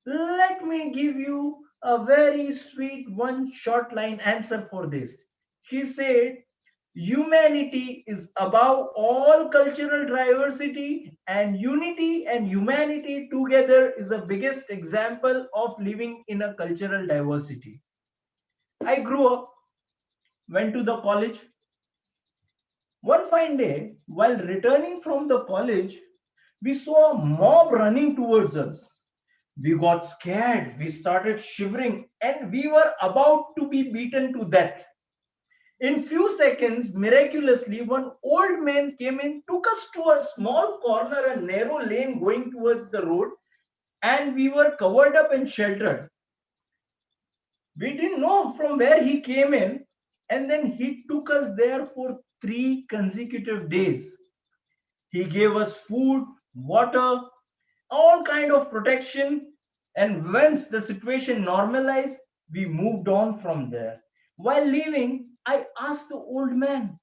Speaker 4: let me give you a very sweet one short line answer for this. She said, humanity is above all cultural diversity, and unity and humanity together is the biggest example of living in a cultural diversity. I grew up, went to the college. One fine day, while returning from the college, we saw a mob running towards us. We got scared, we started shivering, and we were about to be beaten to death. In few seconds, miraculously, one old man came in, took us to a small corner, a narrow lane going towards the road, and we were covered up and sheltered. We didn't know from where he came in. And then he took us there for 3 consecutive days. He gave us food, water, all kind of protection. And once the situation normalized, we moved on from there. While leaving, I asked the old man,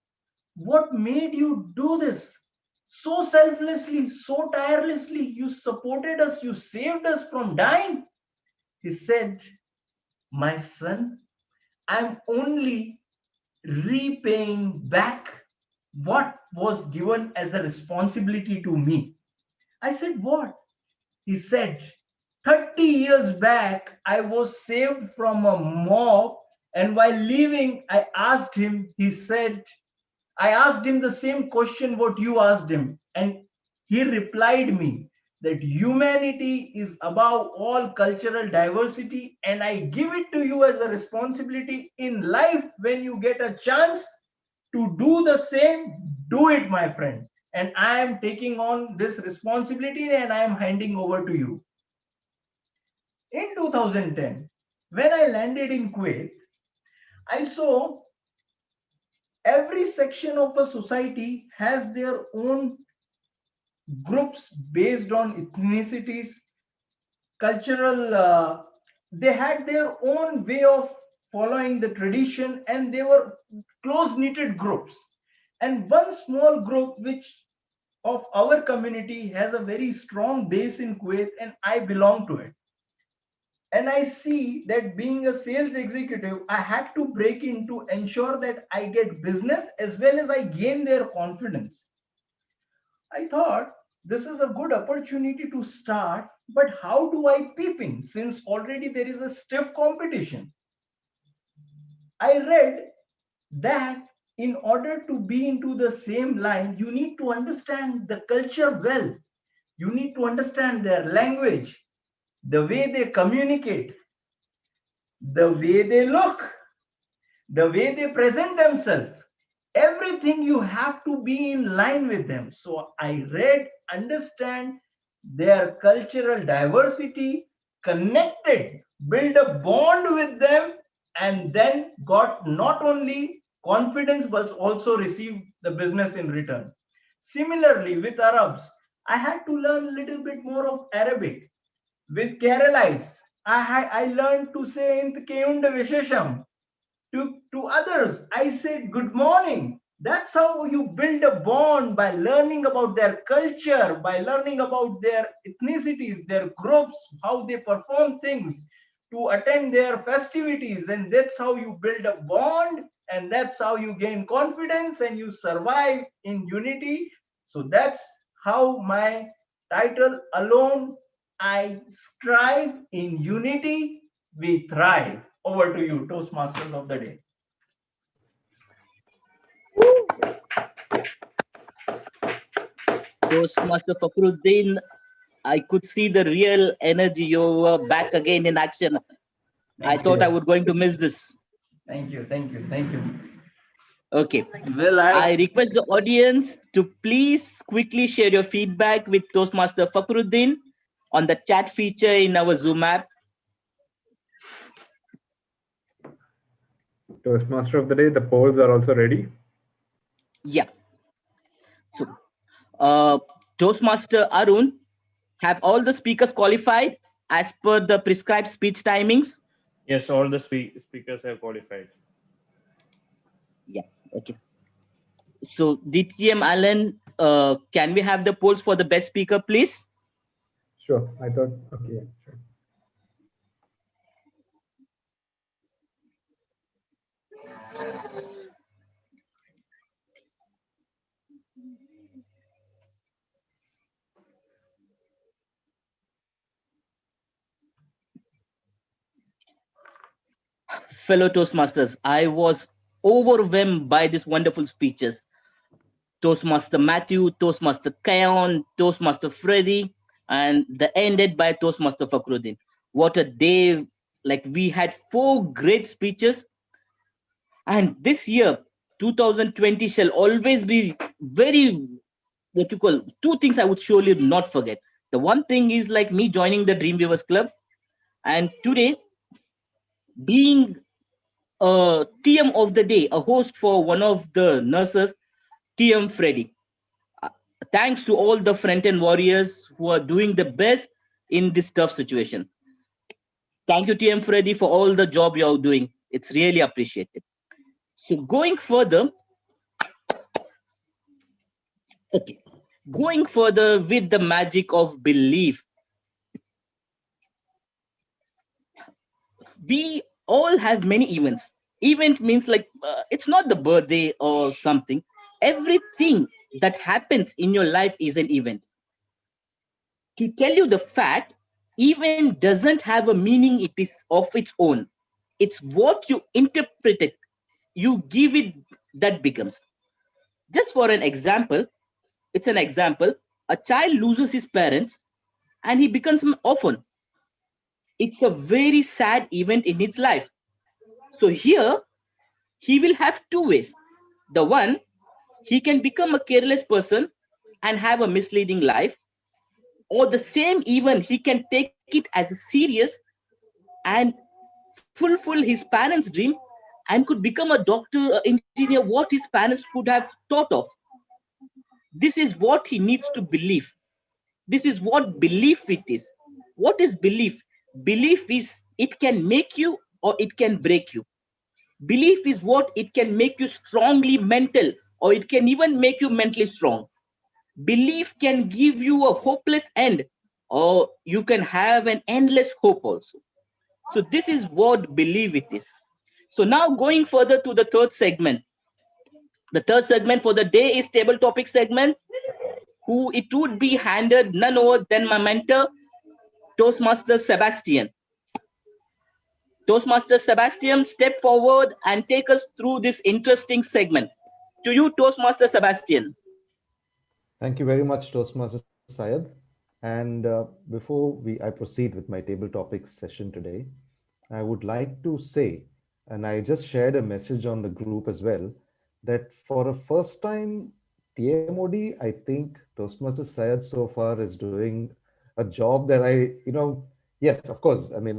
Speaker 4: what made you do this? So selflessly, so tirelessly, you supported us, you saved us from dying. He said, my son, I'm only repaying back what was given as a responsibility to me. I said, what? He said, 30 years back, I was saved from a mob. And while leaving, I asked him, he said, I asked him the same question what you asked him. And he replied me that humanity is above all cultural diversity. And I give it to you as a responsibility in life. When you get a chance to do the same, do it, my friend. And I am taking on this responsibility and I am handing over to you. In 2010, when I landed in Kuwait, I saw every section of a society has their own groups based on ethnicities, cultural, they had their own way of following the tradition, and they were close knitted groups. And one small group which of our community has a very strong base in Kuwait, and I belong to it. And I see that being a sales executive, I had to break in to ensure that I get business as well as I gain their confidence. I thought this is a good opportunity to start, but how do I peep in since already there is a stiff competition? I read that in order to be into the same line, you need to understand the culture well. You need to understand their language, the way they communicate, the way they look, the way they present themselves. Everything you have to be in line with them. So I read, understand their cultural diversity, connected, build a bond with them, and then got not only confidence but also received the business in return. Similarly, with Arabs, I had to learn a little bit more of Arabic. With Keralites, I learned to say Intkeyunda Vishesham. To others, I said good morning. That's how you build a bond, by learning about their culture, by learning about their ethnicities, their groups, how they perform things, to attend their festivities. And that's how you build a bond, and that's how you gain confidence and you survive in unity. So that's how my title, Alone I Strive, in Unity We Thrive. Over to you, Toastmasters of the day.
Speaker 6: Toastmaster Fakhruddin, I could see the real energy. You were back again in action. I thought I was going to miss this.
Speaker 4: Thank you, thank you, thank you.
Speaker 6: Okay. Well, I request the audience to please quickly share your feedback with Toastmaster Fakhruddin on the chat feature in our Zoom app.
Speaker 3: Toastmaster of the day, the polls are also ready.
Speaker 6: Yeah. So, Toastmaster Arun, have all the speakers qualified as per the prescribed speech timings?
Speaker 7: Yes, all the speakers have qualified.
Speaker 6: Yeah, okay. So, DTM Alan, can we have the polls for the best speaker, please?
Speaker 3: Sure, I thought, okay, yeah, sure.
Speaker 6: Fellow Toastmasters, I was overwhelmed by these wonderful speeches. Toastmaster Matthew, Toastmaster Kayon, Toastmaster Freddy, and the ended by Toastmaster Fakhruddin. What a day. Like, we had 4 great speeches. And this year, 2020 shall always be very, what you call, 2 things I would surely not forget. The one thing is like me joining the Dreamweavers Club. And today, being a TM of the day, a host for one of the nurses, TM Freddy. Thanks to all the front-end warriors who are doing the best in this tough situation. Thank you, TM Freddy, for all the job you're doing. It's really appreciated. So going further, okay, going further with the magic of belief, we all have many events. Event means like it's not the birthday or something. Everything that happens in your life is an event. To tell you the fact, event doesn't have a meaning, it is of its own. It's what you interpret it, you give it, that becomes. Just for an example, it's an example, a child loses his parents and he becomes an orphan. It's a very sad event in his life. So here, he will have two ways. The one, he can become a careless person and have a misleading life, or the same event, he can take it as a serious and fulfill his parents' dream and could become a doctor, an engineer, what his parents could have thought of. This is what he needs to believe. This is what belief it is. What is belief? Belief is it can make you or it can break you. Belief is what it can make you strongly mental or it can even make you mentally strong. Belief can give you a hopeless end or you can have an endless hope also. So this is what belief it is. So now going further to the third segment. The third segment for the day is table topic segment, who it would be handed none other than my mentor, Toastmaster Sebastian. Toastmaster Sebastian, step forward and take us through this interesting segment. To you, Toastmaster Sebastian.
Speaker 1: Thank you very much, Toastmaster Syed. And before I proceed with my table topics session today, I would like to say, and I just shared a message on the group as well, that for a first time TMOD, I think Toastmaster Syed so far is doing a job that yes, of course. I mean,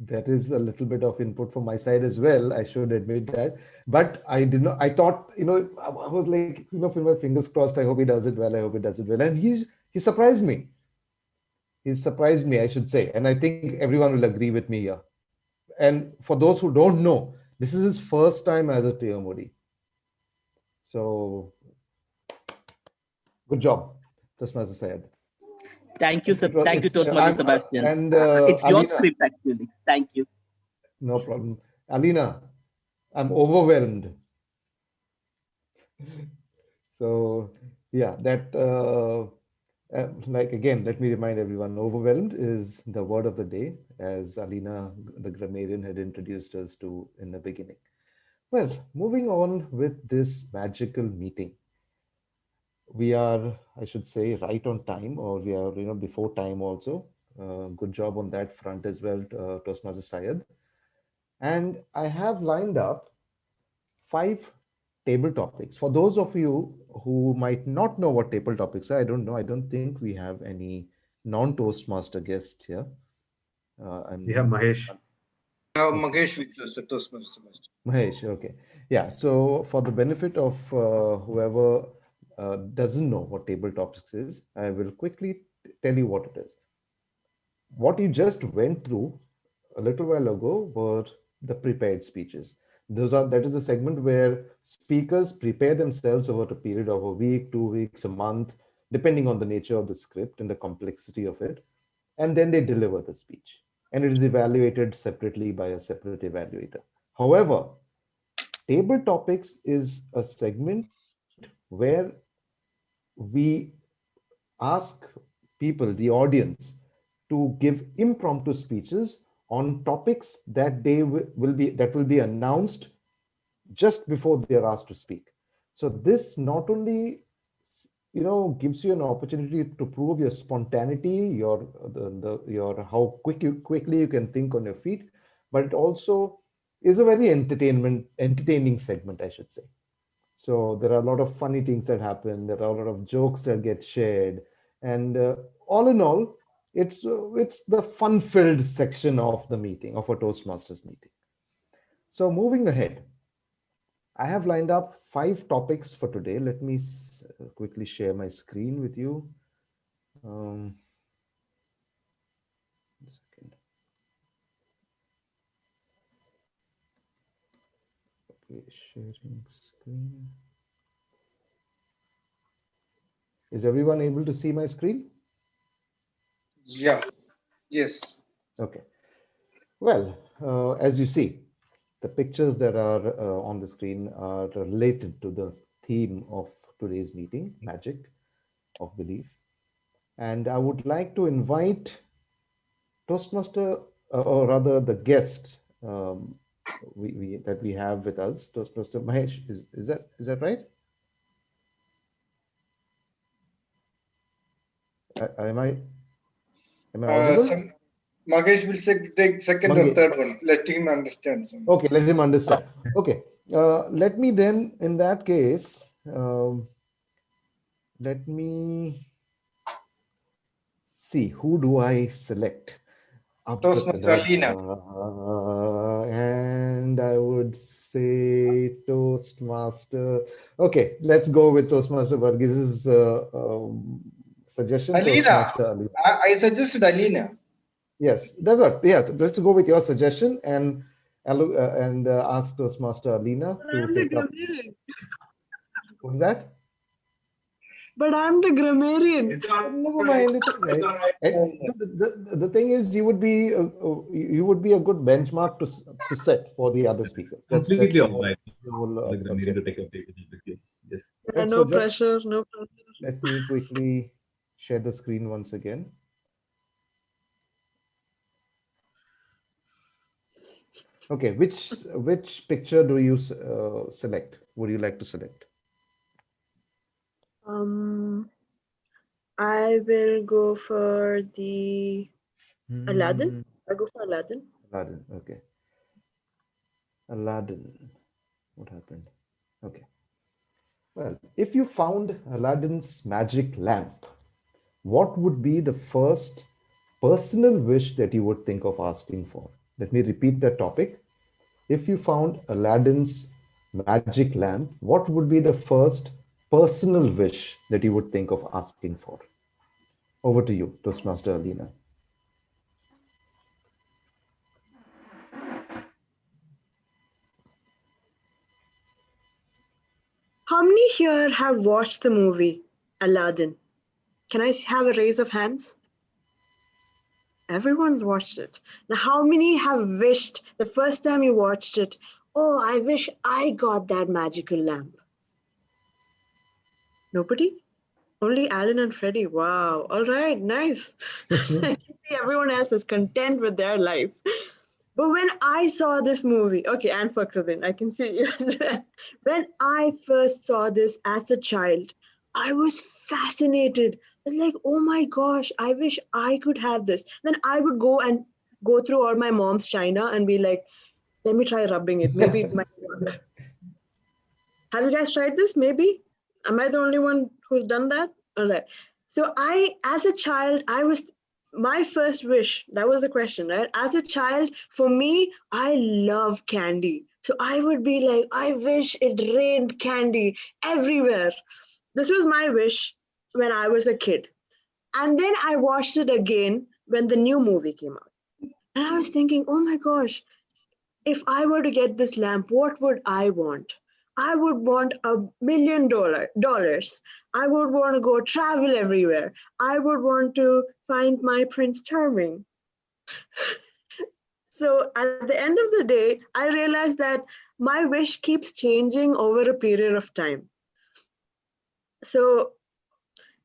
Speaker 1: that is a little bit of input from my side as well. I should admit that, but I did not. I thought, I was like, with my fingers crossed. I hope he does it well. I hope he does it well. And he surprised me. He surprised me, I should say, and I think everyone will agree with me here. And for those who don't know, this is his first time as a TMOD. So, good job, Toastmaster Syed.
Speaker 6: Thank you, sir. Thank you, Toastmaster Sebastian.
Speaker 1: And
Speaker 6: it's your
Speaker 1: Alina,
Speaker 6: script, actually. Thank you.
Speaker 1: No problem. Alina, I'm overwhelmed. So, yeah, that, again, let me remind everyone, overwhelmed is the word of the day, as Alina, the grammarian, had introduced us to in the beginning. Well, moving on with this magical meeting. We are, I should say, right on time, or we are, before time also. Good job on that front as well, Toastmaster Syed. And I have lined up 5 table topics. For those of you who might not know what table topics are, I don't know. I don't think we have any non-Toastmaster guests here.
Speaker 3: We have Mahesh.
Speaker 2: Mahesh with us, Toastmaster.
Speaker 1: Mahesh, okay. Yeah, so for the benefit of whoever doesn't know what table topics is, I will quickly tell you what it is. What you just went through a little while ago were the prepared speeches. That is a segment where speakers prepare themselves over a period of a week, 2 weeks, a month, depending on the nature of the script and the complexity of it. And then they deliver the speech. And it is evaluated separately by a separate evaluator. However, table topics is a segment where we ask people, the audience, to give impromptu speeches on topics that will be announced just before they are asked to speak. So this not only gives you an opportunity to prove your spontaneity, your how quickly you can think on your feet, but it also is a very entertaining segment, I should say. So there are a lot of funny things that happen. There are a lot of jokes that get shared, and all in all, It's the fun-filled section of the meeting, of a Toastmasters meeting. So moving ahead, I have lined up 5 topics for today. Let me quickly share my screen with you. One second. Okay, sharing screen. Is everyone able to see my screen?
Speaker 2: Yeah. Yes.
Speaker 1: Okay. Well, as you see, the pictures that are on the screen are related to the theme of today's meeting, magic of belief. And I would like to invite Toastmaster, or rather the guest that we have with us, Toastmaster Mahesh. Is that right? Am I audible?
Speaker 2: Magesh will take second or third one. Let him understand.
Speaker 1: Okay, let him understand. Okay, let me then, in that case, let me see, who do I select?
Speaker 2: Toastmaster Alina.
Speaker 1: And I would say Toastmaster. Okay, let's go with Toastmaster Varghese' suggestion.
Speaker 2: Alina.
Speaker 1: Toastmaster Alina.
Speaker 2: I suggested Alina.
Speaker 1: Yes, that's what. Yeah, let's go with your suggestion and ask Toastmaster Alina to take up. What's that?
Speaker 5: But I'm the grammarian.
Speaker 1: Never mind. It's okay. The thing is, you would be a good benchmark to set for the other speaker.
Speaker 12: Completely all right. The grammarian to take up because yes.
Speaker 5: No pressure. No pressure.
Speaker 1: Let me quickly share the screen once again. Okay, which picture do you select? Would you like to select?
Speaker 5: I will go for the Aladdin. I'll go for Aladdin.
Speaker 1: Aladdin, okay. Aladdin. What happened? Okay. Well, if you found Aladdin's magic lamp, what would be the first personal wish that you would think of asking for? Let me repeat that topic. If you found Aladdin's magic lamp, what would be the first personal wish that you would think of asking for? Over to you, Toastmaster Alina.
Speaker 5: How many here have watched the movie Aladdin? Can I have a raise of hands? Everyone's watched it. Now, how many have wished the first time you watched it, oh, I wish I got that magical lamp? Nobody? Only Alan and Freddie. Wow. All right. Nice. Everyone else is content with their life. But when I saw this movie, okay, and Fakhruddin, I can see you. When I first saw this as a child, I was fascinated. I was like, oh my gosh, I wish I could have this. Then I would go through all my mom's china and be like, let me try rubbing it. Maybe it might work. Have you guys tried this? Maybe? Am I the only one who's done that? All right. So as a child, my first wish, that was the question, right? As a child, for me, I love candy. So I would be like, I wish it rained candy everywhere. This was my wish when I was a kid. And then I watched it again when the new movie came out. And I was thinking, oh my gosh, if I were to get this lamp, what would I want? I would want $1 million. I would want to go travel everywhere. I would want to find my Prince Charming. So at the end of the day, I realized that my wish keeps changing over a period of time. So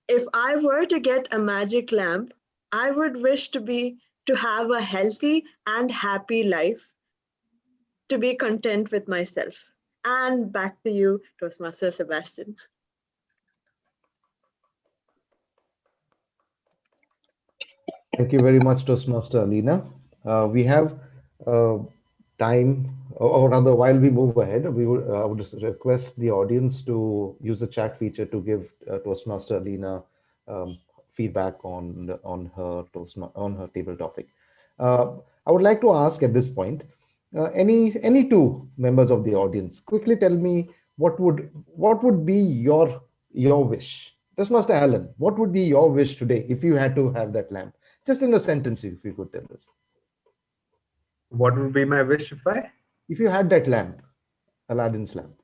Speaker 5: if I were to get a magic lamp, I would wish to have a healthy and happy life, to be content with myself. And back to you, Toastmaster Sebastian.
Speaker 1: Thank you very much, Toastmaster Alina. We have time, or rather, while we move ahead, I would just request the audience to use the chat feature to give Toastmaster Alina feedback on her table topic. I would like to ask at this point, any two members of the audience, quickly tell me what would be your wish. Toastmaster Alan, what would be your wish today if you had to have that lamp? Just in a sentence, if you could tell us.
Speaker 3: What would be my wish
Speaker 1: if you had that lamp, Aladdin's lamp?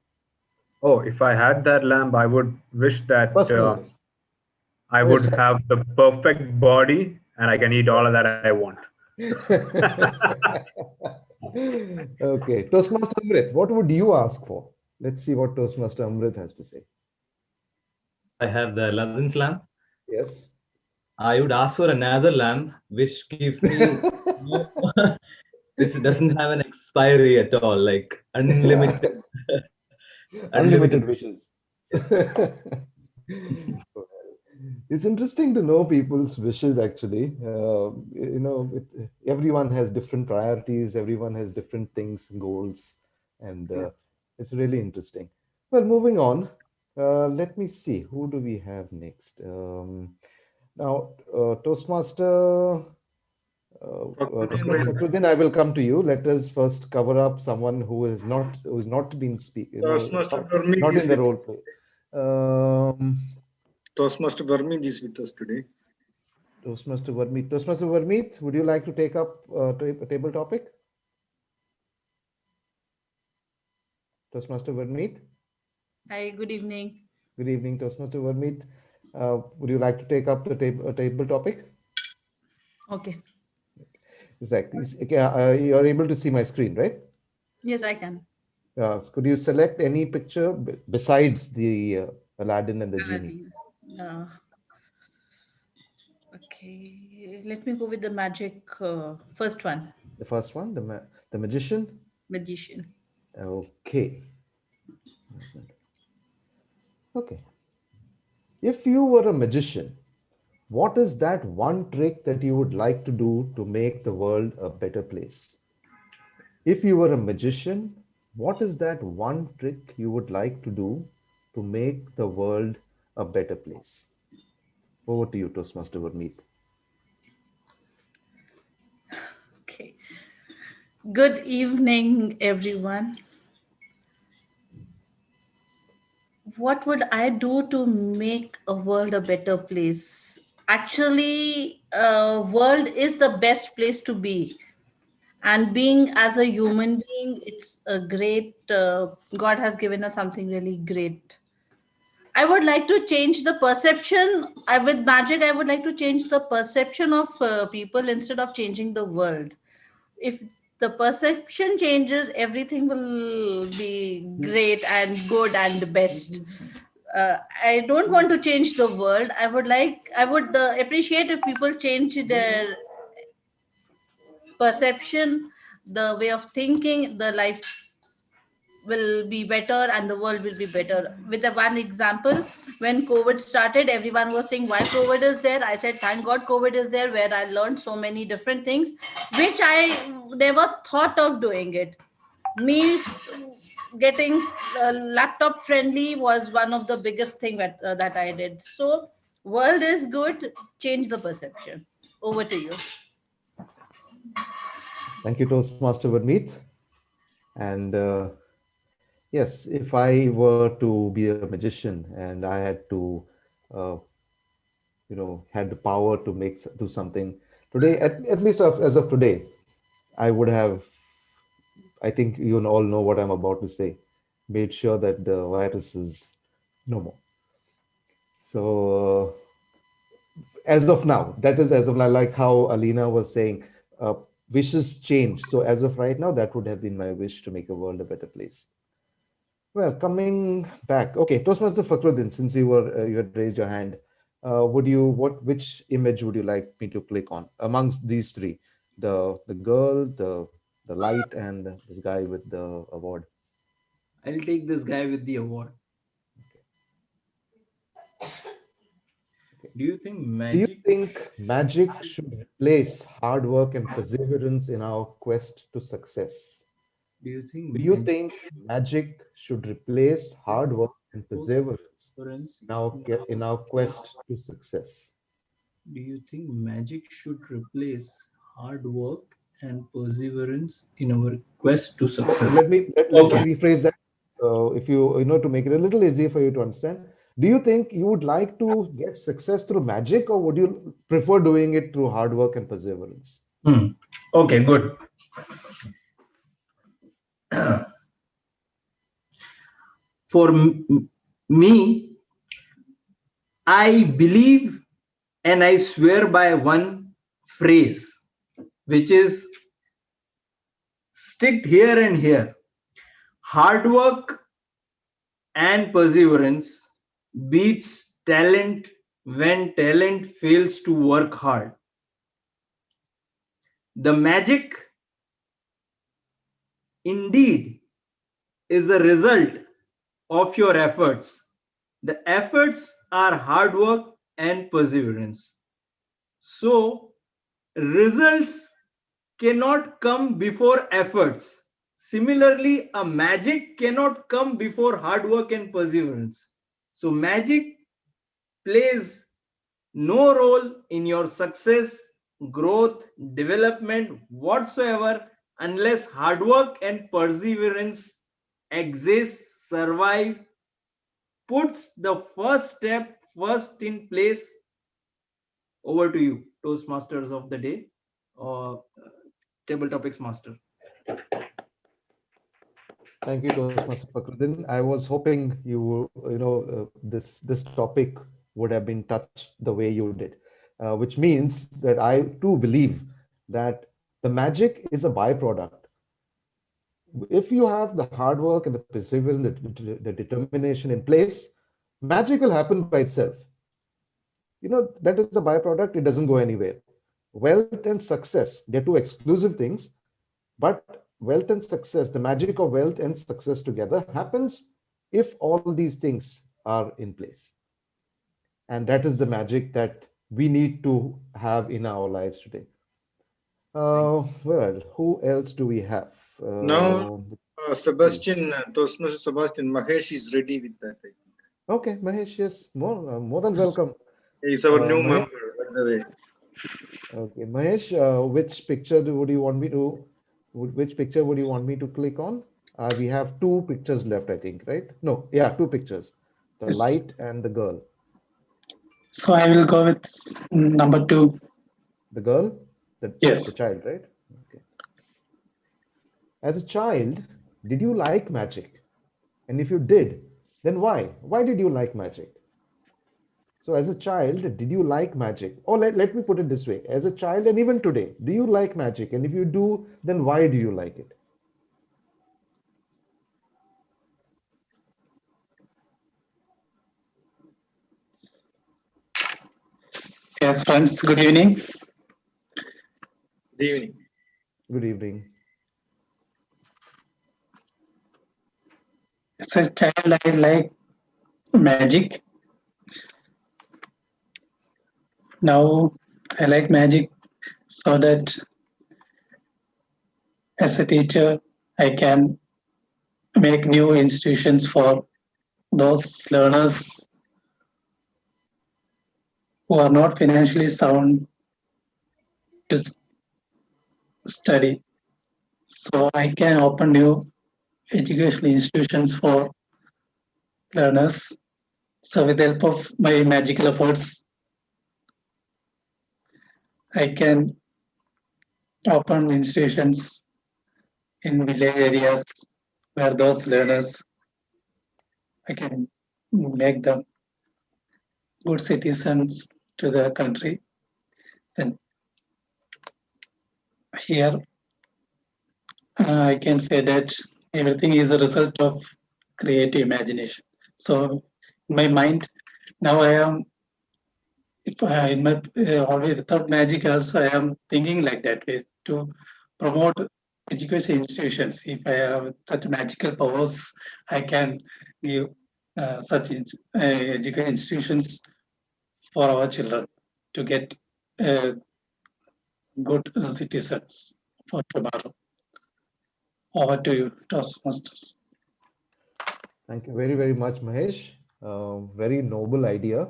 Speaker 3: Oh, if I had that lamp, I would wish that I would
Speaker 1: Yes,
Speaker 3: have the perfect body and I can eat all of that I want.
Speaker 1: Okay, Toastmaster Amrit, what would you ask for? Let's see what Toastmaster Amrit has to say.
Speaker 12: I have the Aladdin's lamp.
Speaker 1: Yes.
Speaker 12: I would ask for another lamp which gives me this doesn't have an expiry at all, like unlimited
Speaker 1: Unlimited wishes. It's interesting to know people's wishes, actually. Everyone has different priorities, everyone has different things, goals, and it's really interesting. Well, moving on, let me see, who do we have next? Now, Toastmaster Fakhruddin, I will come to you. Let us first cover up someone who is not been speaking, not in the role play.
Speaker 2: Toastmaster Vermeet is with us today.
Speaker 1: Toastmaster Vermeet, would you like to take up a table topic? Toastmaster Vermeet.
Speaker 15: Hi, good evening.
Speaker 1: Good evening, Toastmaster Vermeet. Would you like to take up the table topic?
Speaker 15: Okay.
Speaker 1: Exactly. You're able to see my screen, right?
Speaker 15: Yes, I can.
Speaker 1: Could you select any picture besides the Aladdin and the genie?
Speaker 15: Okay, let me go with the magic first one.
Speaker 1: The first one, the magician?
Speaker 15: Magician.
Speaker 1: Okay. Okay. If you were a magician, what is that one trick that you would like to do to make the world a better place? If you were a magician, what is that one trick you would like to do to make the world a better place? Over to you, Toastmaster Vermeet.
Speaker 15: Okay. Good evening, everyone. What would I do to make a world a better place? Actually, world is the best place to be. And being as a human being, it's a great, God has given us something really great. I would like to change the perception. With magic, I would like to change the perception of people instead of changing the world. If the perception changes, everything will be great and good and best. I don't want to change the world. I would appreciate if people change their perception, the way of thinking, the life will be better and the world will be better. With the one example, when COVID started, everyone was saying why COVID is there. I said thank God COVID is there, where I learned so many different things which I never thought of doing it. Me getting laptop friendly was one of the biggest thing that I did. So world is good, change the perception. Over to you.
Speaker 1: Thank you, Toastmaster Vermeet. And yes, if I were to be a magician and I had to, had the power to do something today, at least as of today, I would have, I think you all know what I'm about to say, made sure that the virus is no more. So as of now, that is as of now, like how Alina was saying, wishes change. So as of right now, that would have been my wish, to make the world a better place. Well, coming back, okay, Toastmaster Fakhruddin, since you had raised your hand, which image would you like me to click on amongst these three? The girl, the light, and this guy with the award.
Speaker 16: I'll take this guy with the award. Do you think
Speaker 1: magic should replace hard work and perseverance in our quest to success?
Speaker 16: Do you
Speaker 1: think magic should replace hard work and perseverance in our quest to success?
Speaker 16: do you think magic should replace hard work and perseverance in our quest to success?
Speaker 1: Let me rephrase that. If you to make it a little easier for you to understand, do you think you would like to get success through magic, or would you prefer doing it through hard work and perseverance?
Speaker 16: Okay, good. For me, I believe and I swear by one phrase, which is stick here and here. Hard work and perseverance beats talent when talent fails to work hard. The magic indeed is the result of your efforts. The efforts are hard work and perseverance. So, results cannot come before efforts. Similarly, a magic cannot come before hard work and perseverance. So, magic plays no role in your success, growth, development whatsoever unless hard work and perseverance exist, survive, puts the first step first in place. Over to you, Toastmasters of the day, or Table Topics Master.
Speaker 1: Thank you, Toastmaster Fakhruddin. I was hoping this topic would have been touched the way you did, which means that I too believe that the magic is a byproduct. If you have the hard work and the perseverance, the determination in place, magic will happen by itself. That is the byproduct. It doesn't go anywhere. Wealth and success, they're two exclusive things, but wealth and success, the magic of wealth and success together happens if all these things are in place. And that is the magic that we need to have in our lives today. Well, who else do we have?
Speaker 2: Now, Sebastian, Toastmaster Sebastian, Mahesh is ready with that. I think.
Speaker 1: Okay, Mahesh, yes, more than welcome.
Speaker 2: He's our new member, by the way.
Speaker 1: Okay, Mahesh, which picture would you want me to click on? We have two pictures left, I think, right? No, yeah, two pictures, the
Speaker 17: Yes.
Speaker 1: light and the girl.
Speaker 17: So I will go with number 2.
Speaker 1: The girl?
Speaker 17: Yes.
Speaker 1: The child, right? Okay. As a child, did you like magic? And if you did, then why? Why did you like magic? So as a child, did you like magic? Or let me put it this way. As a child and even today, do you like magic? And if you do, then why do you like it?
Speaker 17: Yes, friends, good evening.
Speaker 2: Good evening.
Speaker 1: Good evening.
Speaker 17: As a child, I like magic. Now I like magic so that as a teacher, I can make new institutions for those learners who are not financially sound to study. So I can open new educational institutions for learners. So with the help of my magical efforts, I can open institutions in village areas where those learners, I can make them good citizens to the country. Then here I can say that everything is a result of creative imagination. So in my mind, now I am, in my always without magic also, I am thinking like that way to promote education institutions. If I have such magical powers, I can give such education institutions for our children to get good citizens for tomorrow. Over to you, Toastmaster.
Speaker 1: Thank you very, very much, Mahesh. Very noble idea.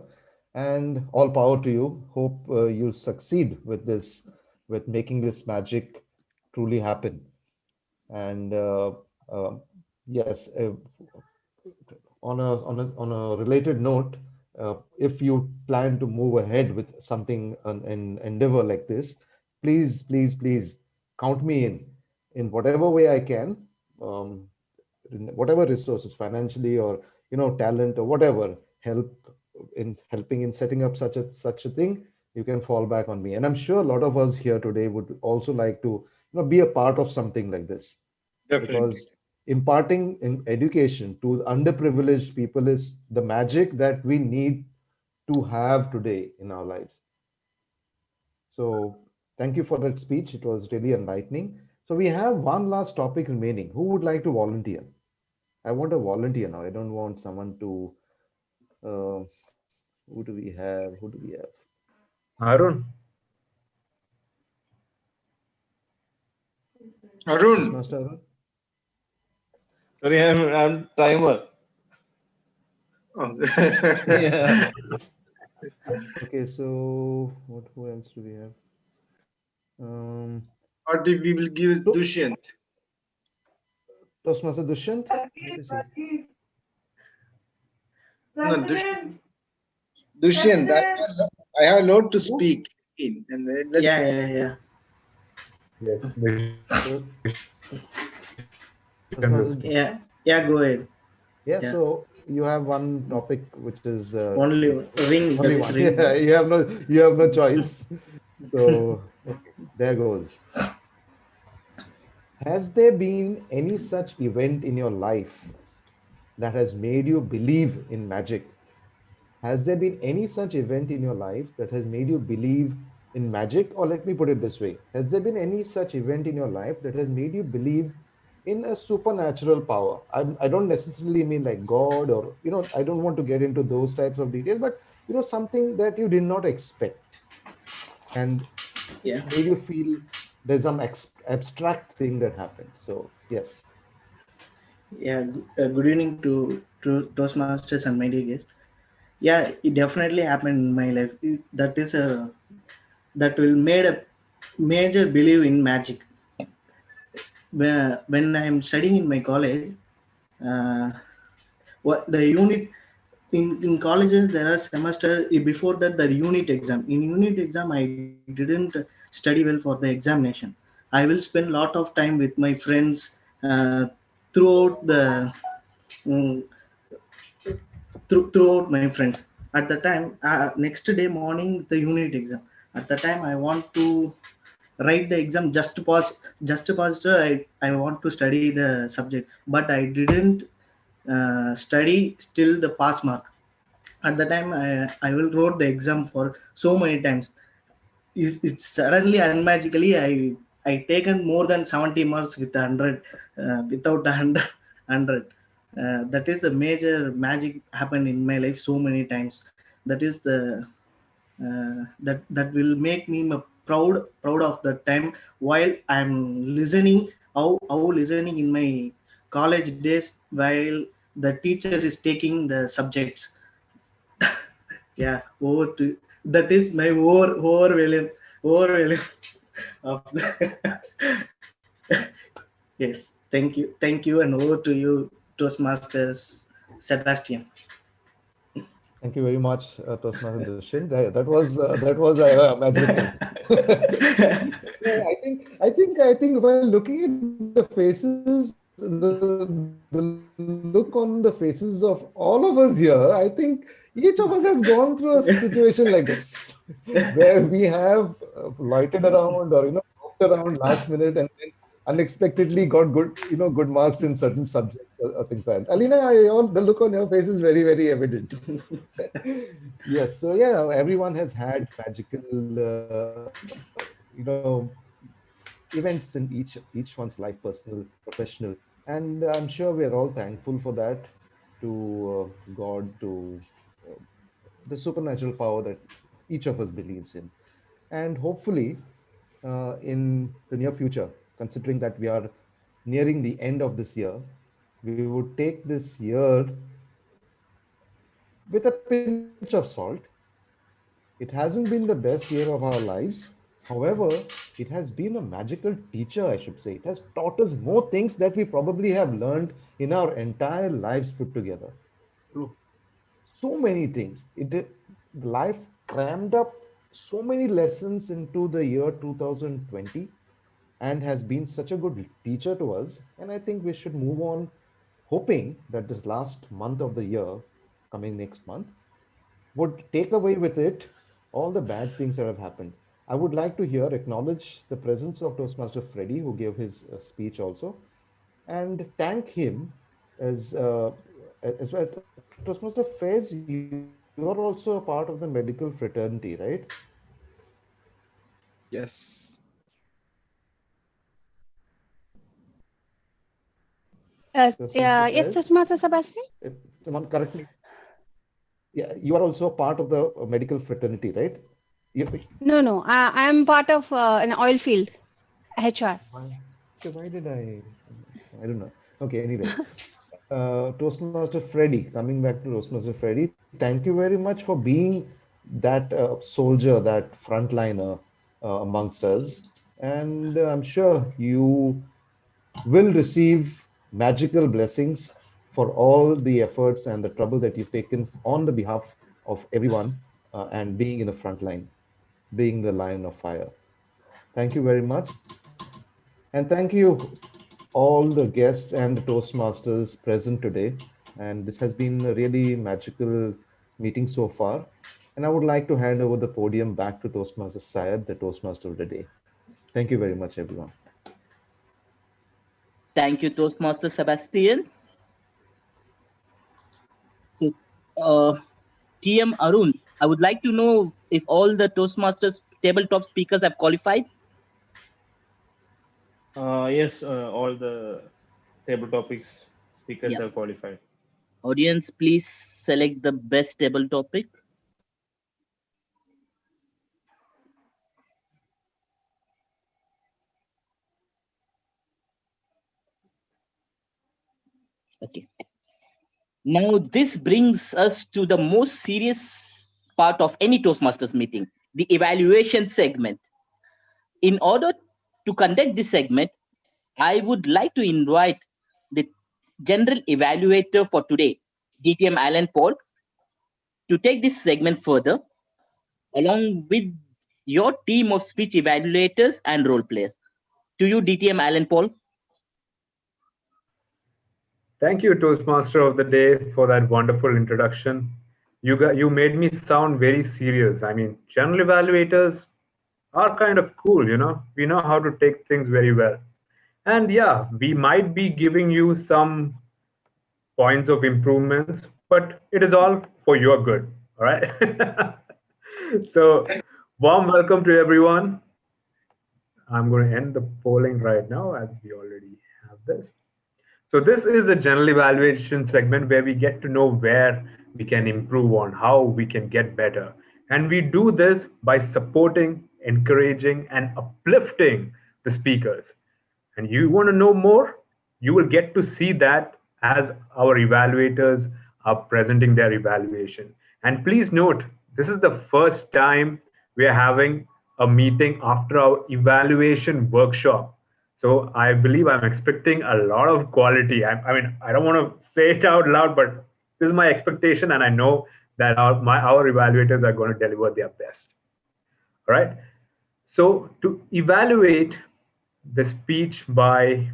Speaker 1: And all power to you. Hope you succeed with this, with making this magic truly happen. And uh, yes, on a related note, if you plan to move ahead with something, an endeavor like this, please count me in whatever way I can, um, in whatever resources, financially or talent or whatever, helping in setting up such a thing. You can fall back on me, and I'm sure a lot of us here today would also like to be a part of something like this,
Speaker 2: Definitely.
Speaker 1: because imparting in education to underprivileged people is the magic that we need to have today in our lives. So thank you for that speech. It was really enlightening. So we have one last topic remaining. Who would like to volunteer? I want a volunteer now. I don't want someone to. Uh, who do we have? Who do we have?
Speaker 3: Arun.
Speaker 2: Arun.
Speaker 1: Master Arun.
Speaker 7: Sorry, I'm timer.
Speaker 2: Oh.
Speaker 7: Yeah.
Speaker 1: Okay, so who else do we have?
Speaker 2: Or we will give Dushyant.
Speaker 1: Toastmaster Dushyant?
Speaker 2: No, Dushyant, I have a lot to speak in. And let's
Speaker 10: Yeah.
Speaker 1: Yes.
Speaker 10: Yeah, go ahead.
Speaker 1: Yeah, so you have one topic which is
Speaker 10: Only ring.
Speaker 1: only one. Yeah, you have no choice. So okay, there goes. Has there been any such event in your life that has made you believe in magic? Has there been any such event in your life that has made you believe in magic? Or let me put it this way: has there been any such event in your life that has made you believe in a supernatural power? I don't necessarily mean like God, or I don't want to get into those types of details, but something that you did not expect and made you feel there's some abstract thing that happened. So yes.
Speaker 10: Yeah, good evening to Toastmasters and my dear guest. Yeah, it definitely happened in my life. That will made a major believe in magic. When I'm studying in my college, what the unit in colleges there are semester before that the unit exam. In unit exam, I didn't study well for the examination. I will spend lot of time with my friends throughout the um, throughout my friends. At the time, next day morning the unit exam. At the time, I want to write the exam just to pass. Just to pass, I want to study the subject, but I didn't study still the pass mark. At the time, I will wrote the exam for so many times. It suddenly unmagically I taken more than 70 marks with 100 without 100. That is the major magic happened in my life so many times. That is the that will make me proud of the time while I'm listening how listening in my college days while the teacher is taking the subjects. Yeah, over to that is my overwhelm of the yes. Thank you, and over to you, Toastmasters Sebastian.
Speaker 1: Thank you very much, Toastmaster Dushyant. That was magical. I think while looking at the faces, the look on the faces of all of us here, I think each of us has gone through a situation like this, where we have loitered around or walked around last minute and then unexpectedly got good marks in certain subjects or things like that. Alina, the look on your face is very, very evident. Yes, so yeah, everyone has had magical, events in each one's life, personal, professional, and I'm sure we're all thankful for that, to God, to the supernatural power that each of us believes in. And hopefully, in the near future, considering that we are nearing the end of this year, we would take this year with a pinch of salt It hasn't been the best year of our lives. However, it has been a magical teacher, I should say. It has taught us more things that we probably have learned in our entire lives put together.
Speaker 3: True.
Speaker 1: So many things. Life crammed up so many lessons into the year 2020 and has been such a good teacher to us. And I think we should move on hoping that this last month of the year, coming next month, would take away with it all the bad things that have happened. I would like to acknowledge the presence of Toastmaster Freddy, who gave his speech also, and thank him as well. Toastmaster Fez, you are also a part of the medical fraternity, right?
Speaker 13: Yes.
Speaker 8: Yes, Toastmaster Sebastian.
Speaker 1: If someone correct me. Yeah, you are also a part of the medical fraternity, right?
Speaker 8: No. I am part of an oil field, HR.
Speaker 1: Why did I don't know. Okay, anyway. Toastmaster Freddy, coming back to Toastmaster Freddy, thank you very much for being that soldier, that frontliner amongst us. And I'm sure you will receive magical blessings for all the efforts and the trouble that you've taken on the behalf of everyone and being in the front line, being the lion of fire. Thank you very much. And thank you all the guests and the Toastmasters present today. And this has been a really magical meeting so far. And I would like to hand over the podium back to Toastmaster Syed, the Toastmaster of the day. Thank you very much, everyone.
Speaker 6: Thank you, Toastmaster Sebastian. So, TM Arun, I would like to know if all the Toastmasters tabletop speakers have qualified.
Speaker 7: Yes, all the table topics speakers have qualified.
Speaker 6: Audience, please select the best table topic. Okay. Now, this brings us to the most serious part of any Toastmasters meeting, the evaluation segment. In order to conduct this segment, I would like to invite the general evaluator for today, DTM Alan Paul, to take this segment further, along with your team of speech evaluators and role players. To you, DTM Alan Paul.
Speaker 3: Thank you, Toastmaster of the Day, for that wonderful introduction. You made me sound very serious. I mean, general evaluators are kind of cool, you know. We know how to take things very well. And yeah, we might be giving you some points of improvements, but it is all for your good, all right? So, warm welcome to everyone. I'm going to end the polling right now as we already have this. So this is the general evaluation segment where we get to know where we can improve on, how we can get better. And we do this by supporting, encouraging, and uplifting the speakers. And you want to know more? You will get to see that as our evaluators are presenting their evaluation. And please note, this is the first time we are having a meeting after our evaluation workshop. So I believe I'm expecting a lot of quality. I mean, I don't want to say it out loud, but this is my expectation, and I know that our evaluators are going to deliver their best. All right. So to evaluate the speech by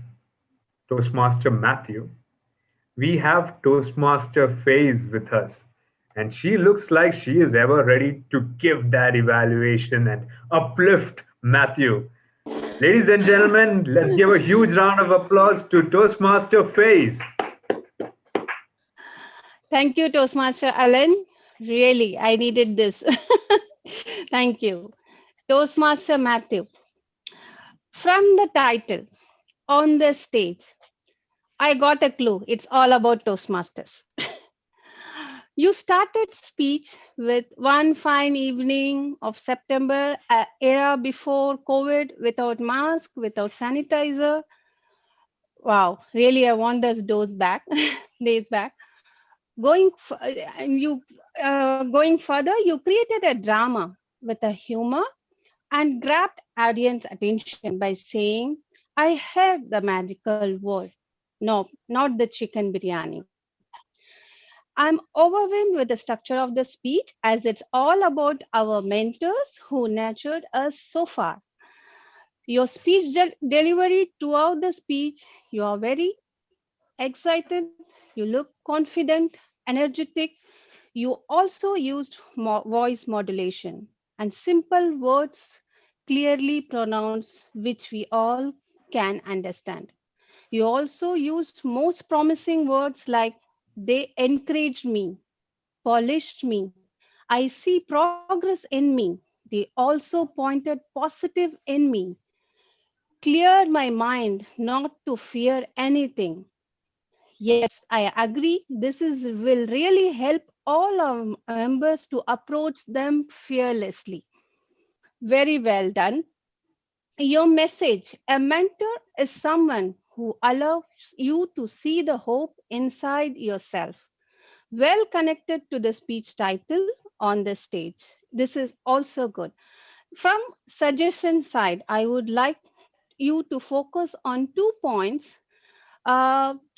Speaker 3: Toastmaster Matthew, we have Toastmaster Faiz with us, and she looks like she is ever ready to give that evaluation and uplift Matthew. Ladies and gentlemen, let's give a huge round of applause to Toastmaster Faiz.
Speaker 8: Thank you, Toastmaster Alan. Really, I needed this. Thank you. Toastmaster Matthew. From the title, on the stage, I got a clue. It's all about Toastmasters. You started speech with one fine evening of September, era before COVID, without mask, without sanitizer. Wow, really, I want those days back. And you going further, you created a drama with a humor and grabbed audience attention by saying, I heard the magical word. No, not the chicken biryani. I'm overwhelmed with the structure of the speech as it's all about our mentors who nurtured us so far. Your speech delivery throughout the speech, you are very excited, you look confident, energetic. You also used voice modulation and simple words clearly pronounced, which we all can understand. You also used most promising words like they encouraged me, polished me, I see progress in me. They also pointed positive in me, cleared my mind not to fear anything. Yes, I agree. This is will really help all our members to approach them fearlessly. Very well done. Your message, a mentor is someone who allows you to see the hope inside yourself. Well connected to the speech title on the stage. This is also good. From suggestion side, I would like you to focus on 2 points.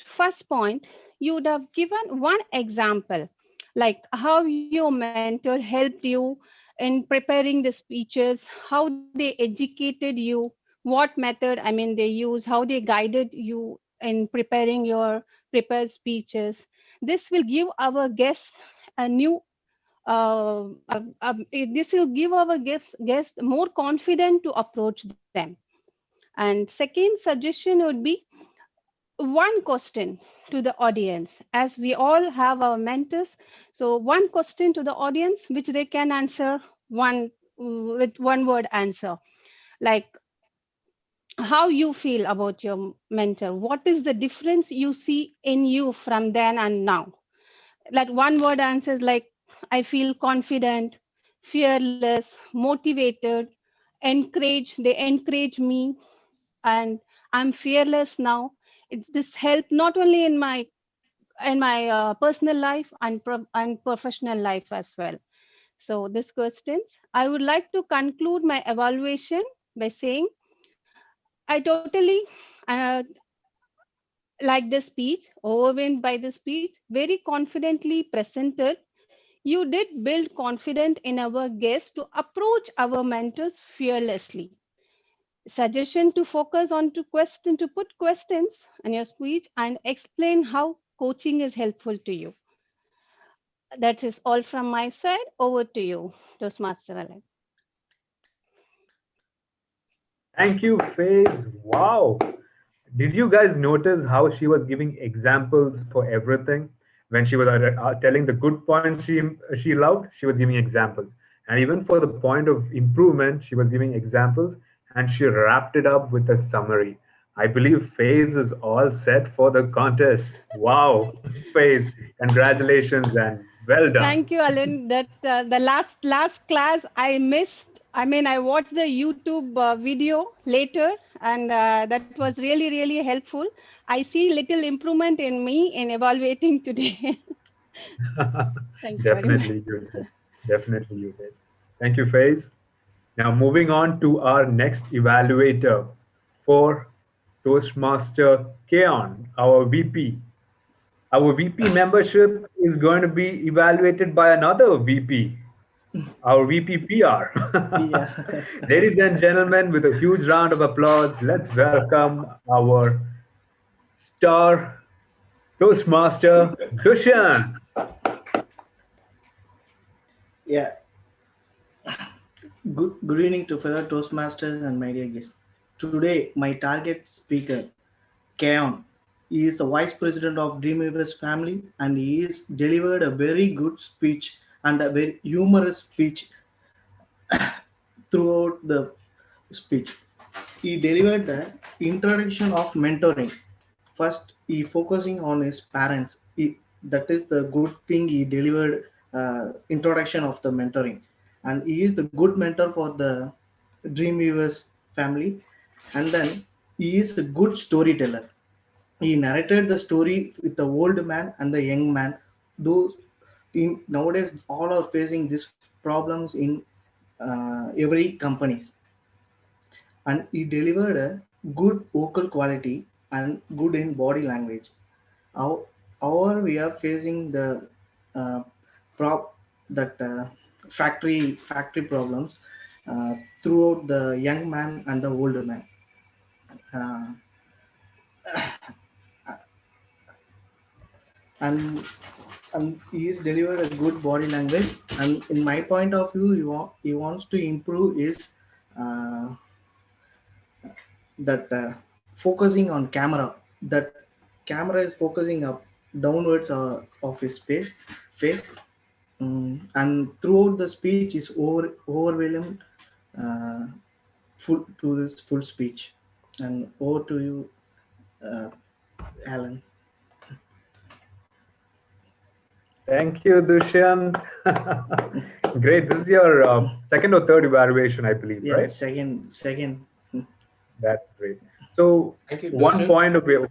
Speaker 8: First point, you would have given one example, like how your mentor helped you in preparing the speeches, how they educated you, what method, they use, how they guided you in preparing your prepared speeches. This will give our guests a new this will give our guests more confident to approach them. And second suggestion would be one question to the audience, as we all have our mentors. So one question to the audience which they can answer one with one word answer, like how you feel about your mentor, what is the difference you see in you from then and now. Like one word answers like I feel confident, fearless, motivated, they encourage me, and I'm fearless now. This help not only in my personal life and and professional life as well. So these questions, I would like to conclude my evaluation by saying I totally uh, like the speech, overwhelmed by the speech, very confidently presented. You did build confidence in our guests to approach our mentors fearlessly. Suggestion to focus on to put questions in your speech and explain how coaching is helpful to you. That is all from my side. Over to you, Toastmaster Alex.
Speaker 3: Thank you, Faith. Wow. Did you guys notice how she was giving examples for everything? When she was telling the good points she loved, she was giving examples. And even for the point of improvement, she was giving examples, and she wrapped it up with a summary. I believe Faith is all set for the contest. Wow, Faith, congratulations and well done.
Speaker 8: Thank you, Alan. That the last class I missed. I watched the YouTube video later, and that was really helpful. I see little improvement in me in evaluating today. Thank you very much.
Speaker 3: Definitely you did. Definitely you did. Thank you, Faith. Now moving on to our next evaluator for Toastmaster Keon, our VP. Our VP membership is going to be evaluated by another VP, our VP PR. Ladies and gentlemen, with a huge round of applause, let's welcome our star Toastmaster, Dushan.
Speaker 10: Yeah. Good evening to fellow Toastmasters and my dear guests. Today, my target speaker, Keon, he is the vice president of Dreamweavers family, and he has delivered a very good speech and a very humorous speech throughout the speech. He delivered the introduction of mentoring. First, he focusing on his parents. That is the good thing he delivered. Introduction of the mentoring, and he is the good mentor for the Dreamweavers family. And then he is a good storyteller. He narrated the story with the old man and the young man. Those nowadays all are facing these problems in every companies, and he delivered a good vocal quality and good in body language. However, we are facing the uh, prop that factory problems throughout the young man and the older man. Uh, and he's delivered a good body language, and in my point of view he wants to improve his uh, that focusing on camera, that camera is focusing up downwards of his face, and throughout the speech is overwhelmed uh, full to this full speech. And over to you, Alan.
Speaker 3: Thank you, Dushyant. Great. This is your second or third evaluation, I believe,
Speaker 10: Yeah,
Speaker 3: right?
Speaker 10: second.
Speaker 3: That's great. So
Speaker 11: Thank you,
Speaker 3: one
Speaker 11: Dushyant.
Speaker 3: point of view.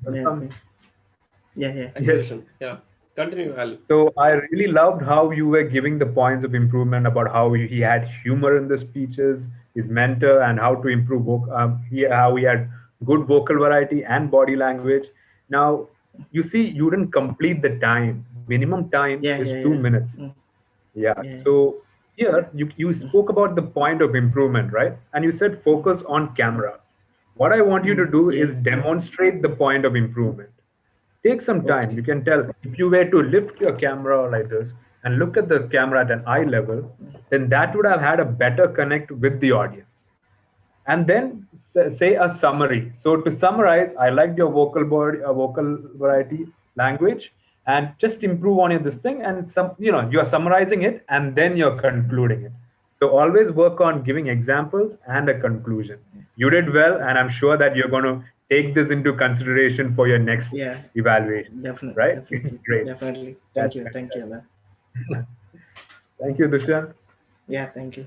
Speaker 10: Yeah.
Speaker 11: Thank you, Dushyant. Yeah, continue, Al.
Speaker 3: So I really loved how you were giving the points of improvement about how he had humor in the speeches, his mentor, and how to improve how he had good vocal variety and body language. Now, you see, you didn't complete the time. Minimum time is 2 minutes. Yeah. So here you spoke about the point of improvement, right? And you said focus on camera. What I want you to do is demonstrate the point of improvement. Take some time. You can tell if you were to lift your camera like this and look at the camera at an eye level, then that would have had a better connect with the audience. And then say a summary. So to summarize, I liked your vocal variety language, and just improve on this thing. And you're summarizing it and then you're concluding it. So always work on giving examples and a conclusion. You did well, and I'm sure that you're going to take this into consideration for your next evaluation.
Speaker 10: Definitely.
Speaker 3: Right?
Speaker 10: Definitely.
Speaker 3: Great.
Speaker 10: Definitely.
Speaker 3: That's
Speaker 10: Thank you, Alan.
Speaker 3: Thank you, Dushyant.
Speaker 10: Yeah, thank you.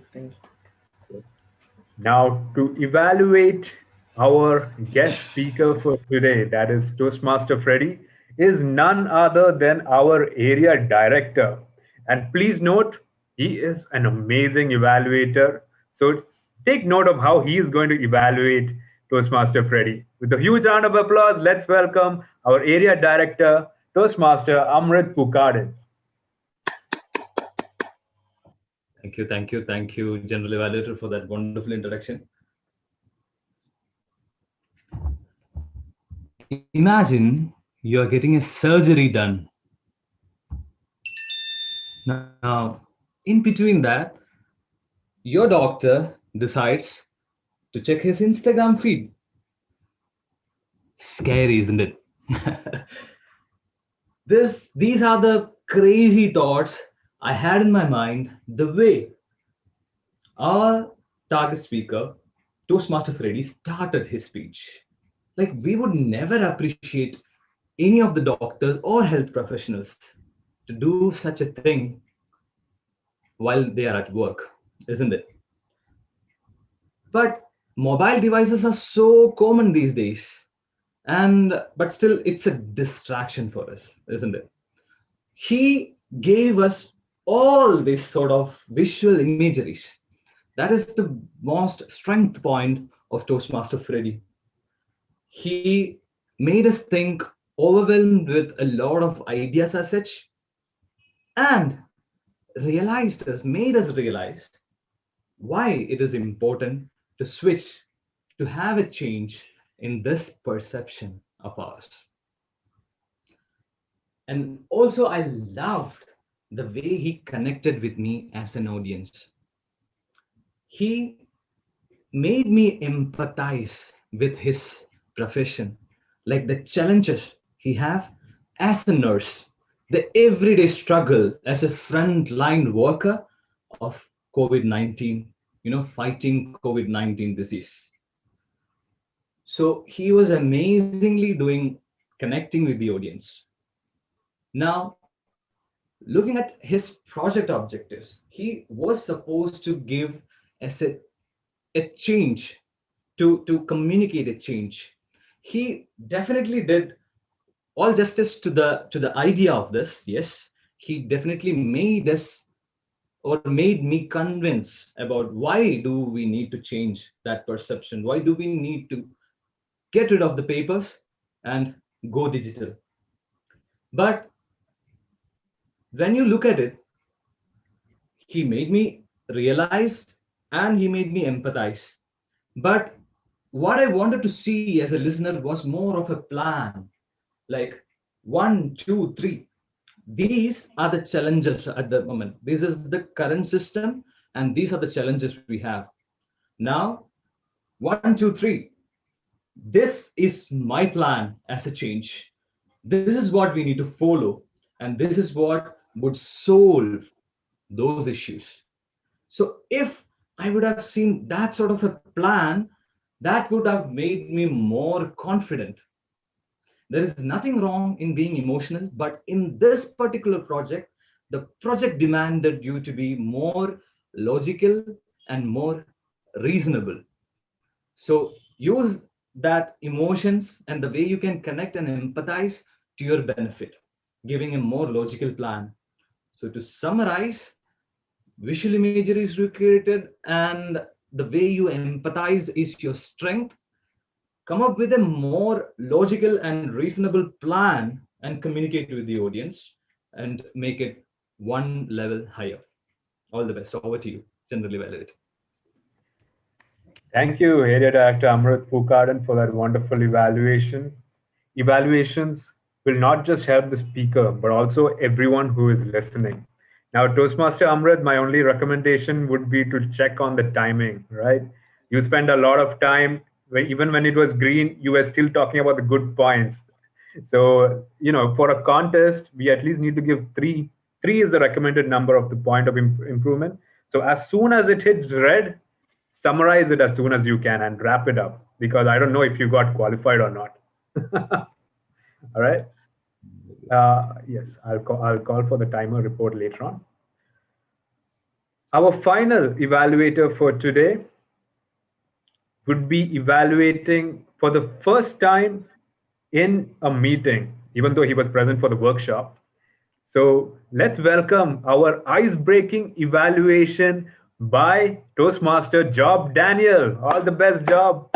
Speaker 3: Now, to evaluate our guest speaker for today, that is Toastmaster Freddy, is none other than our area director. And please note, he is an amazing evaluator. So take note of how he is going to evaluate Toastmaster Freddy. With a huge round of applause, let's welcome our area director, Toastmaster Amrit Pukadin.
Speaker 12: Thank you, General Evaluator, for that wonderful introduction. Imagine you're getting a surgery done. Now, in between that, your doctor decides to check his Instagram feed. Scary, isn't it? These are the crazy thoughts I had in my mind the way our target speaker, Toastmaster Freddy, started his speech. Like, we would never appreciate any of the doctors or health professionals to do such a thing while they are at work, isn't it? But mobile devices are so common these days, but still it's a distraction for us, isn't it? He gave us all this sort of visual imageries. That is the most strength point of Toastmaster Freddy. He made us think, overwhelmed with a lot of ideas as such, and made us realize why it is important to switch, to have a change in this perception of ours. And also, I loved the way he connected with me as an audience. He made me empathize with his profession, like the challenges he have as a nurse, the everyday struggle as a frontline worker of COVID-19, fighting COVID-19 disease. So he was amazingly connecting with the audience. Now, looking at his project objectives, he was supposed to give us a change, to communicate a change. He definitely did all justice to the idea of this. Yes, he definitely made us or made me convinced about why do we need to change that perception? Why do we need to get rid of the papers and go digital? But when you look at it, he made me realize and he made me empathize. But what I wanted to see as a listener was more of a plan, like 1, 2, 3. These are the challenges at the moment. This is the current system, and these are the challenges we have. Now, 1, 2, 3. This is my plan as a change. This is what we need to follow, and this is what would solve those issues. So if I would have seen that sort of a plan, that would have made me more confident. There is nothing wrong in being emotional, but in this particular project, the project demanded you to be more logical and more reasonable. So use that emotions and the way you can connect and empathize to your benefit, giving a more logical plan. So to summarize, visual imagery is recreated and the way you empathize is your strength. Come up with a more logical and reasonable plan and communicate with the audience and make it one level higher. All the best. Over to you, Generally Valid.
Speaker 3: Thank you, Area Director Amrit Pookardan, for that wonderful evaluation. Evaluations will not just help the speaker, but also everyone who is listening. Now, Toastmaster Amrit, my only recommendation would be to check on the timing, right? You spend a lot of time, even when it was green, you were still talking about the good points. So, for a contest, we at least need to give 3. 3 is the recommended number of the point of improvement. So as soon as it hits red, summarize it as soon as you can and wrap it up, because I don't know if you got qualified or not. All right. Yes, I'll call for the timer report later on. Our final evaluator for today would be evaluating for the first time in a meeting, even though he was present for the workshop. So let's welcome our ice-breaking evaluation by Toastmaster Job Daniel. All the best, Job.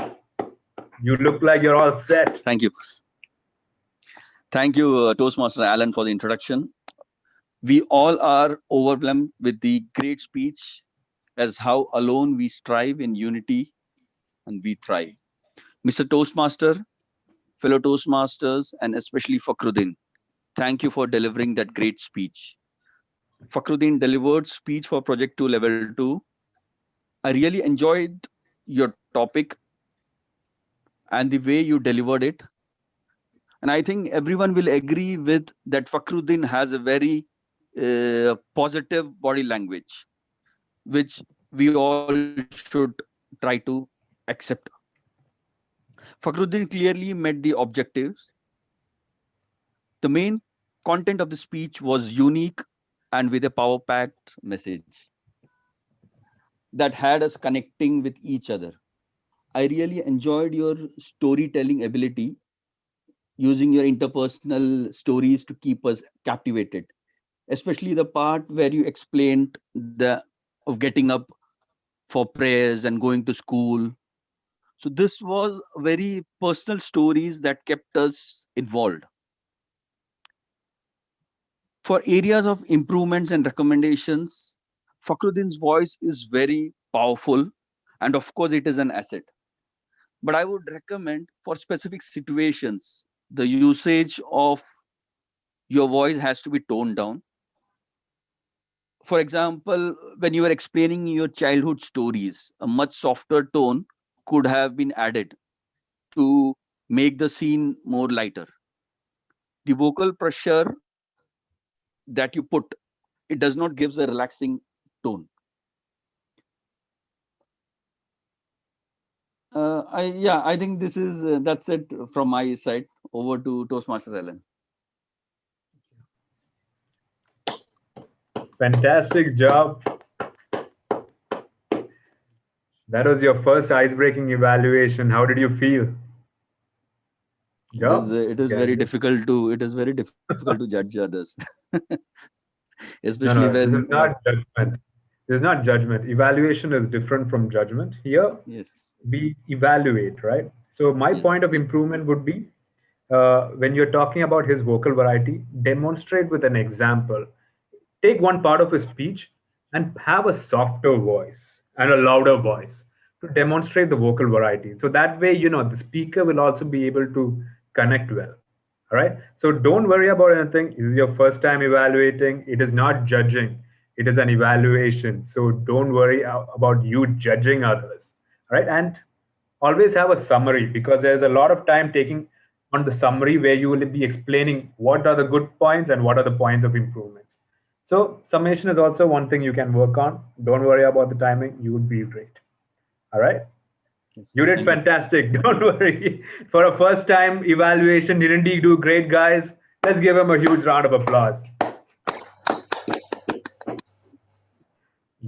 Speaker 3: You look like you're all set.
Speaker 14: Thank you. Thank you, Toastmaster Alan, for the introduction. We all are overwhelmed with the great speech as how alone we strive in unity and we thrive. Mr. Toastmaster, fellow Toastmasters, and especially Fakhruddin, thank you for delivering that great speech. Fakhruddin delivered speech for Project 2 Level 2. I really enjoyed your topic and the way you delivered it. And I think everyone will agree with that Fakhruddin has a very positive body language, which we all should try to accept. Fakhruddin clearly met the objectives. The main content of the speech was unique and with a power-packed message that had us connecting with each other. I really enjoyed your storytelling ability, using your interpersonal stories to keep us captivated, especially the part where you explained of getting up for prayers and going to school. So this was very personal stories that kept us involved. For areas of improvements and recommendations, Fakhruddin's voice is very powerful, and of course it is an asset. But I would recommend for specific situations, the usage of your voice has to be toned down. For example, when you were explaining your childhood stories, a much softer tone could have been added to make the scene more lighter. The vocal pressure that you put, it does not give a relaxing tone. I think this is that's it from my side. Over to Toastmaster Alan.
Speaker 3: Fantastic job. That was your first ice-breaking evaluation. How did you feel?
Speaker 14: It is very difficult to judge others. especially
Speaker 3: This
Speaker 14: when
Speaker 3: is not judgment. This is not judgment. Evaluation is different from judgment. Here,
Speaker 14: yes,
Speaker 3: we evaluate, right? So my
Speaker 14: yes,
Speaker 3: point of improvement would be when you're talking about his vocal variety, demonstrate with an example. Take one part of his speech and have a softer voice and a louder voice to demonstrate the vocal variety. So that way, the speaker will also be able to connect well. All right. So don't worry about anything. This is your first time evaluating. It is not judging. It is an evaluation. So don't worry about you judging others. All right. And always have a summary, because there's a lot of time taking on the summary where you will be explaining what are the good points and what are the points of improvements. So summation is also one thing you can work on. Don't worry about the timing. You would be great. All right. You did fantastic. Don't worry. For a first time evaluation, didn't he do great, guys? Let's give him a huge round of applause.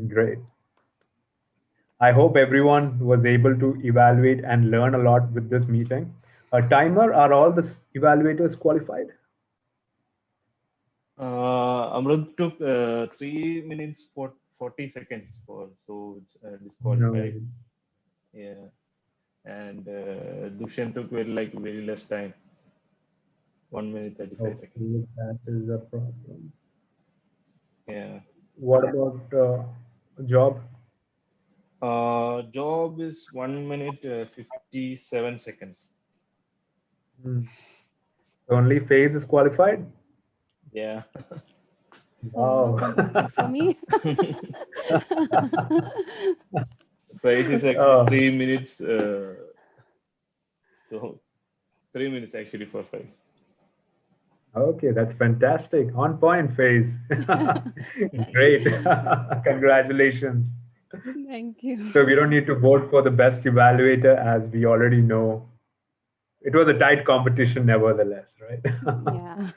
Speaker 3: Great. I hope everyone was able to evaluate and learn a lot with this meeting. A timer, are all the evaluators qualified?
Speaker 7: Amrut took 3 minutes 40 seconds so it's disqualified.
Speaker 3: No.
Speaker 7: Yeah, and Dushyant took very less time. 1 minute 35 seconds.
Speaker 3: That is a problem.
Speaker 7: Yeah.
Speaker 3: What about Job?
Speaker 7: Job is 1 minute 57 seconds.
Speaker 3: Only Phase is qualified?
Speaker 7: Yeah.
Speaker 3: Wow.
Speaker 8: For me.
Speaker 7: Phase is actually 3 minutes. So 3 minutes actually for Phase.
Speaker 3: Okay, that's fantastic. On point, Phase. Great. Congratulations.
Speaker 8: Thank you.
Speaker 3: So we don't need to vote for the best evaluator, as we already know. It was a tight competition nevertheless, right?
Speaker 8: Yeah.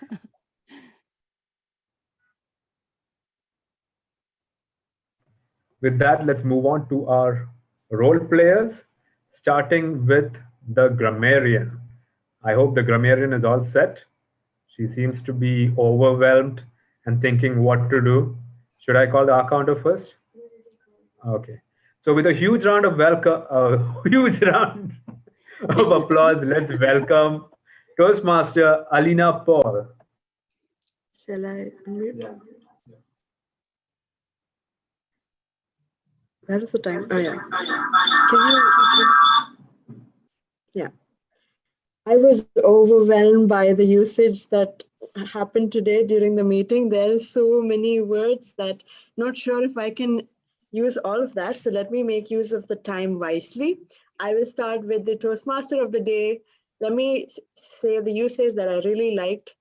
Speaker 3: With that, let's move on to our role players, starting with the grammarian. I hope the grammarian is all set. She seems to be overwhelmed and thinking what to do. Should I call the accountant first? Okay. So with a huge round of applause, let's welcome Toastmaster Alina Paul.
Speaker 5: Shall I unmute? Where is the time? Oh, yeah. Yeah. I was overwhelmed by the usage that happened today during the meeting. There's so many words that not sure if I can use all of that. So let me make use of the time wisely. I will start with the Toastmaster of the day. Let me say the usage that I really liked.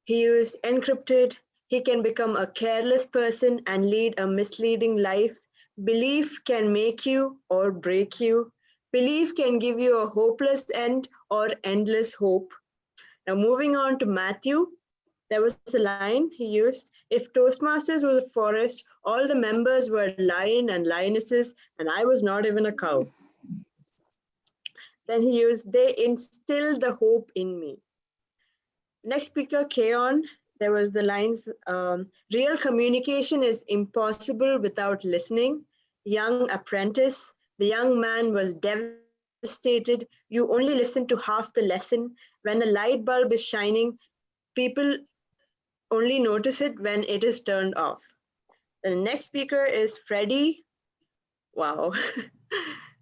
Speaker 5: He used encrypted. He can become a careless person and lead a misleading life. Belief can make you or break you. Belief can give you a hopeless end or endless hope. Now moving on to Matthew, there was a line he used: if Toastmasters was a forest, all the members were lion and lionesses, and I was not even a cow. Then he used, they instilled the hope in me. Next speaker, Keon, there was the lines, real communication is impossible without listening. Young apprentice, the young man was devastated. You only listen to half the lesson. When a light bulb is shining, people only notice it when it is turned off. The next speaker is Freddie. Wow.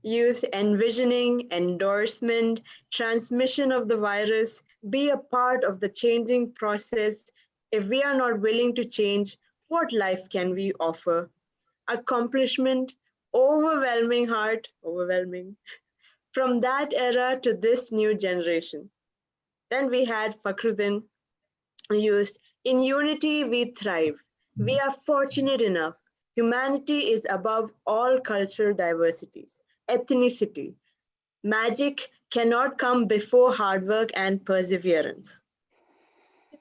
Speaker 5: Use envisioning, endorsement, transmission of the virus, be a part of the changing process. If we are not willing to change, what life can we offer? Accomplishment, overwhelming heart, overwhelming, from that era to this new generation. Then we had Fakhruddin, used, in unity we thrive. We are fortunate enough. Humanity is above all cultural diversities. Ethnicity. Magic cannot come before hard work and perseverance.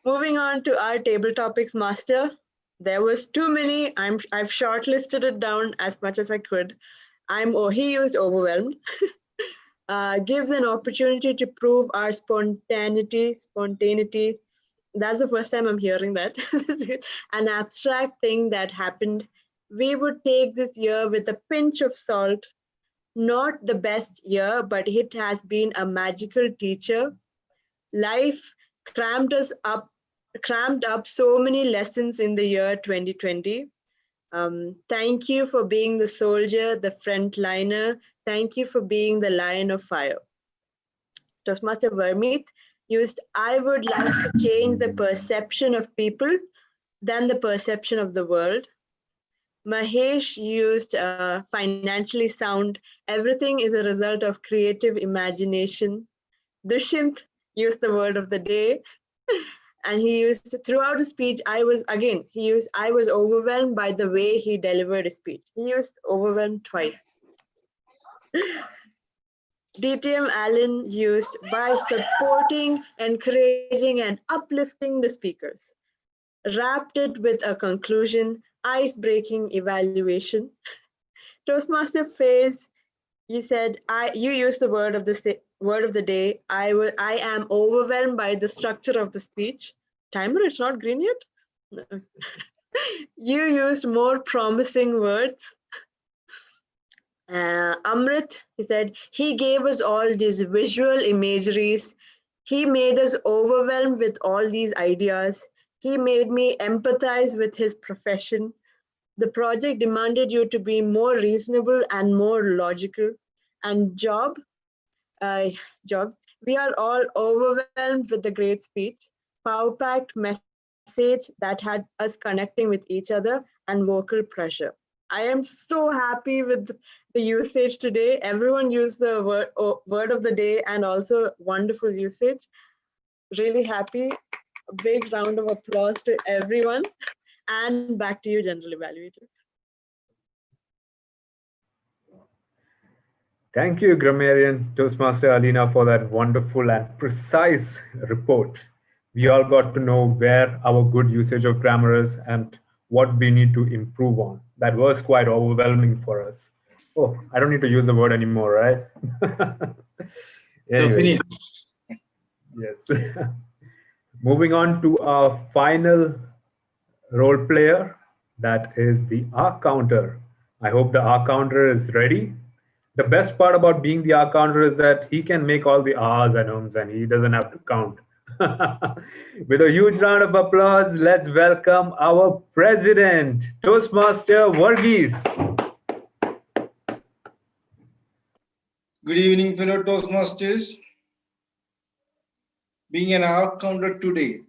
Speaker 5: Moving on to our table topics master. There was too many. I've shortlisted it down as much as I could. He used overwhelmed. Gives an opportunity to prove our spontaneity. That's the first time I'm hearing that. An abstract thing that happened. We would take this year with a pinch of salt. Not the best year, but it has been a magical teacher. Life crammed up so many lessons in the year 2020. Thank you for being the soldier, the frontliner. Thank you for being the lion of fire. Toastmaster Vermeet used, I would like to change the perception of people than the perception of the world. Mahesh used financially sound, everything is a result of creative imagination. Dushyant used the word of the day. And he used, throughout his speech, I was overwhelmed by the way he delivered his speech. He used overwhelmed twice. DTM Allen used by supporting, encouraging, and uplifting the speakers. Wrapped it with a conclusion, ice-breaking evaluation. Toastmaster Faze, you said, you used the word of the day. I am overwhelmed by the structure of the speech. Timer, it's not green yet? You used more promising words. Amrit, he said, he gave us all these visual imageries. He made us overwhelmed with all these ideas. He made me empathize with his profession. The project demanded you to be more reasonable and more logical. And Job, we are all overwhelmed with the great speech, power-packed message that had us connecting with each other and vocal pressure. I am so happy with the usage today. Everyone used the word of the day and also wonderful usage. Really happy. A big round of applause to everyone. And back to you, General Evaluator.
Speaker 3: Thank you, Grammarian Toastmaster Alina, for that wonderful and precise report. We all got to know where our good usage of grammar is and what we need to improve on. That was quite overwhelming for us. Oh, I don't need to use the word anymore, right? Anyway, yes. Moving on to our final role player, that is the R counter. I hope the R counter is ready. The best part about being the R counter is that he can make all the R's and Ums and he doesn't have to count. With a huge round of applause, let's welcome our president, Toastmaster Varghese.
Speaker 2: Good evening, fellow Toastmasters. Being an R counter today,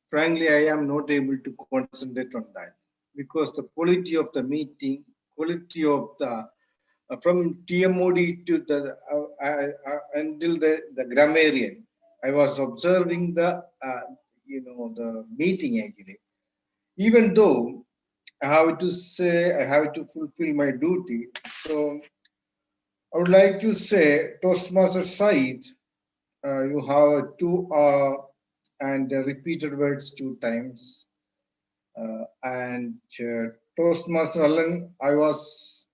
Speaker 2: frankly, I am not able to concentrate on that because the quality of the meeting, quality of the from TMOD to the until the grammarian, I was observing the the meeting actually. Even though I have to say I have to fulfill my duty, so I would like to say Toastmaster side, you have two and repeated words 2 times, and Toastmaster Allen, I was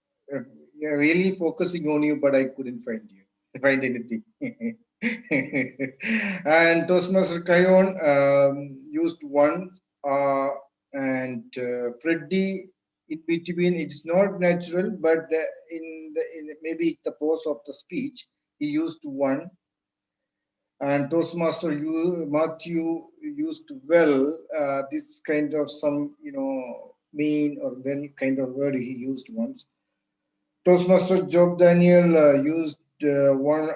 Speaker 2: really focusing on you, but I couldn't find anything. And Toastmaster Kayon used 1, and Freddie in between. It's not natural, but in maybe the pause of the speech he used 1. And Toastmaster Matthew used well this kind of some mean or well kind of word he used once. Toastmaster Job Daniel used 1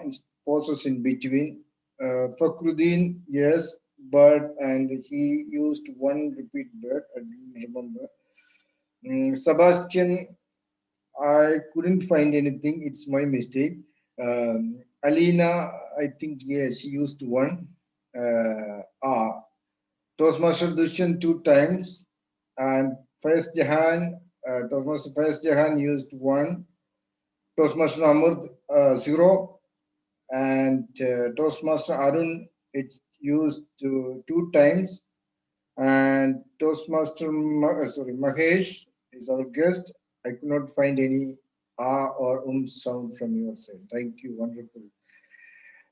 Speaker 2: in pauses in between. Fakhruddin, yes, but and he used 1 repeat word. I didn't remember. Sebastian, I couldn't find anything. It's my mistake. Alina, I think yes, she used 1. Toastmaster Dushyant 2 times, and Faiz Jahan, Toastmaster Faiz Jahan used 1. Toastmaster Amr 0, and Toastmaster Arun it's used 2 times, and Toastmaster Mahesh is our guest. I could not find any or sound from your side. Thank you, wonderful.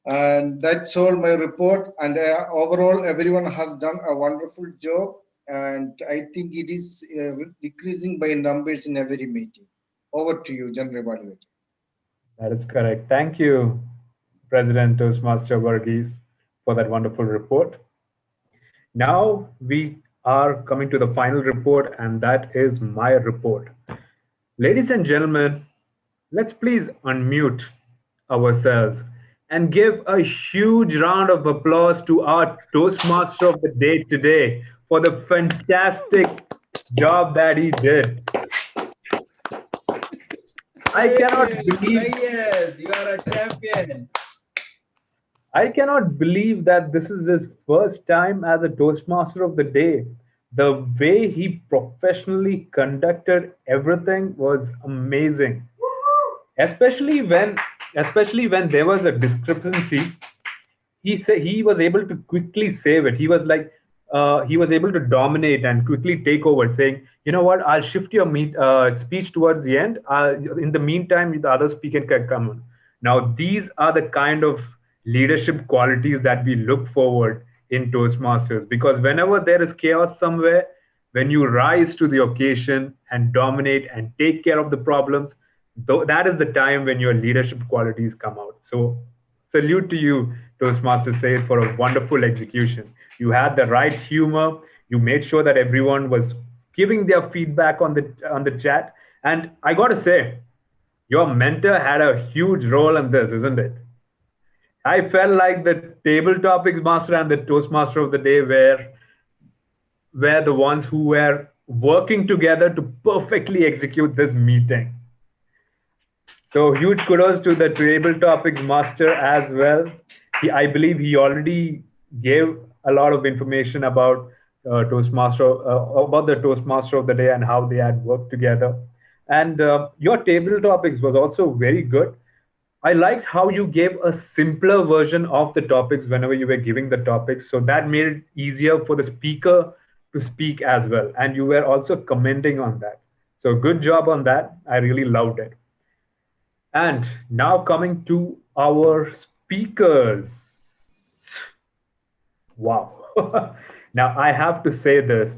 Speaker 2: And that's all my report. And overall, everyone has done a wonderful job. And I think it is decreasing by numbers in every meeting. Over to you, General Evaluator.
Speaker 3: That is correct. Thank you, President Toastmaster Varghese, for that wonderful report. Now we are coming to the final report, and that is my report. Ladies and gentlemen, let's please unmute ourselves and give a huge round of applause to our Toastmaster of the day today for the fantastic job that he did. I cannot believe.
Speaker 16: Yes, you are a champion.
Speaker 3: I cannot believe that this is his first time as a Toastmaster of the day. The way he professionally conducted everything was amazing. Especially when there was a discrepancy, he was able to quickly save it. He was like he was able to dominate and quickly take over, saying, "You know what? I'll shift your speech towards the end. In the meantime, the other speaker can come on." Now, these are the kind of leadership qualities that we look forward in Toastmasters, because whenever there is chaos somewhere, when you rise to the occasion and dominate and take care of the problems, that is the time when your leadership qualities come out. So salute to you, Toastmaster Syed, for a wonderful execution. You had the right humor. You made sure that everyone was giving their feedback on the chat. And I got to say, your mentor had a huge role in this, isn't it? I felt like the table topics master and the Toastmaster of the day were the ones who were working together to perfectly execute this meeting. So huge kudos to the table topics master as well. I believe he already gave a lot of information about about the Toastmaster of the day and how they had worked together. And your table topics was also very good. I liked how you gave a simpler version of the topics whenever you were giving the topics. So that made it easier for the speaker to speak as well. And you were also commenting on that. So good job on that. I really loved it. And now coming to our speakers. Wow. Now I have to say this.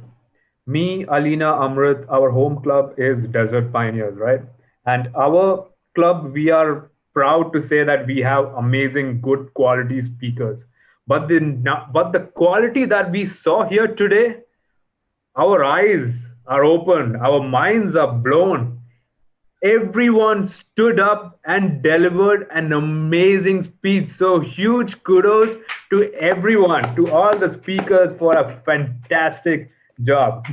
Speaker 3: Me, Alina, Amrit, our home club is Desert Pioneers, right? And our club, we are proud to say that we have amazing, good quality speakers. But the quality that we saw here today, our eyes are open, our minds are blown. Everyone stood up and delivered an amazing speech. So huge kudos to everyone, to all the speakers for a fantastic job.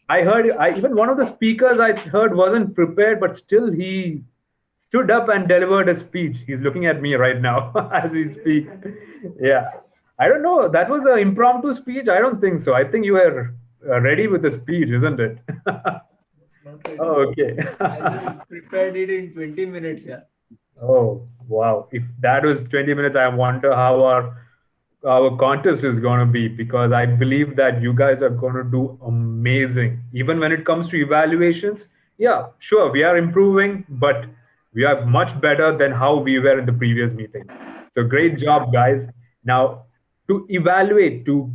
Speaker 3: I heard even one of the speakers I heard wasn't prepared, but still he stood up and delivered a speech. He's looking at me right now as we speak. Yeah. I don't know. That was an impromptu speech. I don't think so. I think you were ready with the speech, isn't it? Oh, okay.
Speaker 16: I prepared it in 20 minutes. Yeah.
Speaker 3: Oh, wow. If that was 20 minutes, I wonder how our contest is going to be, because I believe that you guys are going to do amazing. Even when it comes to evaluations, yeah, sure, we are improving, but we are much better than how we were in the previous meetings. So great job, guys. Now, to evaluate, to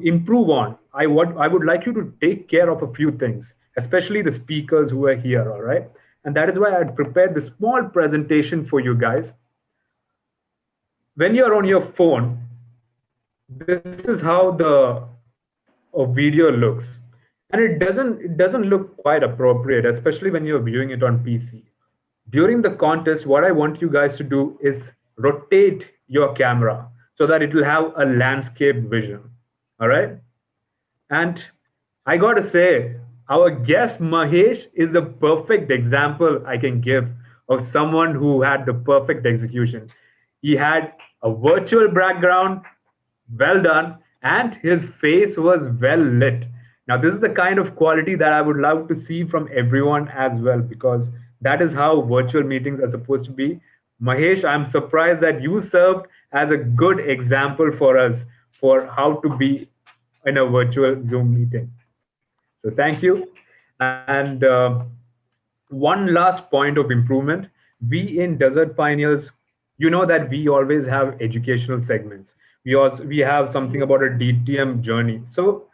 Speaker 3: improve on, I would like you to take care of a few things, especially the speakers who are here, all right? And that is why I prepared this small presentation for you guys. When you're on your phone, this is how the video looks. And it doesn't look quite appropriate, especially when you're viewing it on PC. During the contest, what I want you guys to do is rotate your camera so that it will have a landscape vision, all right? And I gotta say, our guest Mahesh is the perfect example I can give of someone who had the perfect execution. He had a virtual background, well done, and his face was well lit. Now, this is the kind of quality that I would love to see from everyone as well, because that is how virtual meetings are supposed to be. Mahesh, I'm surprised that you served as a good example for us for how to be in a virtual Zoom meeting. So thank you. And one last point of improvement. We in Desert Pioneers you know that we always have educational segments. We have something about a DTM journey. So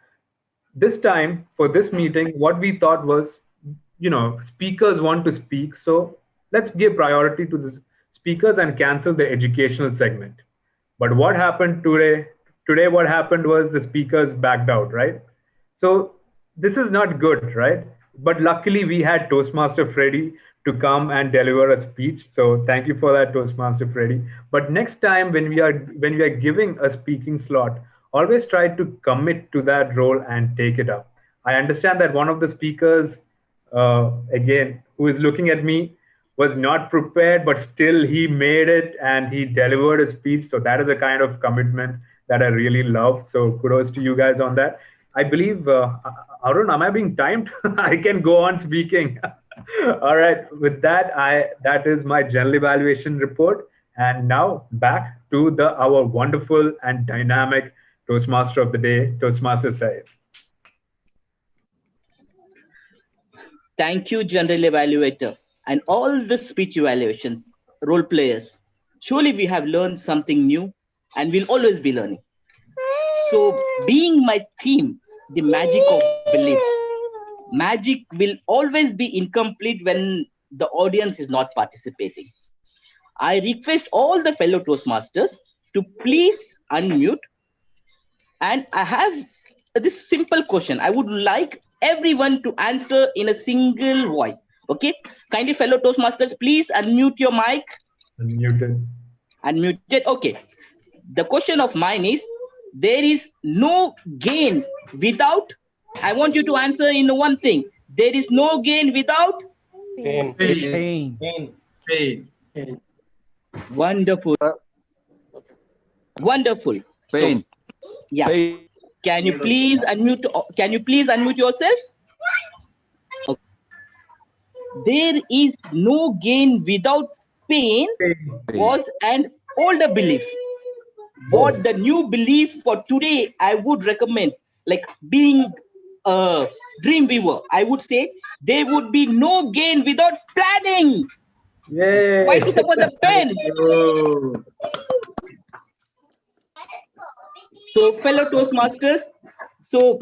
Speaker 3: this time for this meeting, what we thought was, speakers want to speak, so let's give priority to the speakers and cancel the educational segment. But what happened today? Today, what happened was the speakers backed out, right? So this is not good, right? But luckily, we had Toastmaster Freddy to come and deliver a speech. So thank you for that, Toastmaster Freddy. But next time, when we are giving a speaking slot, always try to commit to that role and take it up. I understand that one of the speakers, again, who is looking at me, was not prepared, but still he made it and he delivered a speech. So that is a kind of commitment that I really love. So kudos to you guys on that. I believe, Arun, am I being timed? I can go on speaking. All right, with that, that is my general evaluation report. And now back to our wonderful and dynamic Toastmaster of the day, Toastmaster Syed.
Speaker 6: Thank you, General Evaluator, and all the speech evaluations, role players. Surely we have learned something new and we'll always be learning. So being my theme, the magic of belief, magic will always be incomplete when the audience is not participating. I request all the fellow Toastmasters to please unmute. And I have this simple question. I would like everyone to answer in a single voice. Okay, kindly fellow Toastmasters, please unmute your mic.
Speaker 3: Unmuted.
Speaker 6: Unmuted. Okay. The question of mine is, there is no gain without, I want you to answer in one thing. There is no gain without
Speaker 11: Pain.
Speaker 13: Pain.
Speaker 16: Pain. Pain.
Speaker 6: Wonderful. Wonderful.
Speaker 14: Pain.
Speaker 6: So, yeah. Pain. Can you please unmute yourself? Okay. There is no gain without pain was an older belief. What the new belief for today I would recommend, like being a dream weaver, I would say there would be no gain without planning.
Speaker 3: Yay.
Speaker 6: Why to support the pen? So fellow Toastmasters, so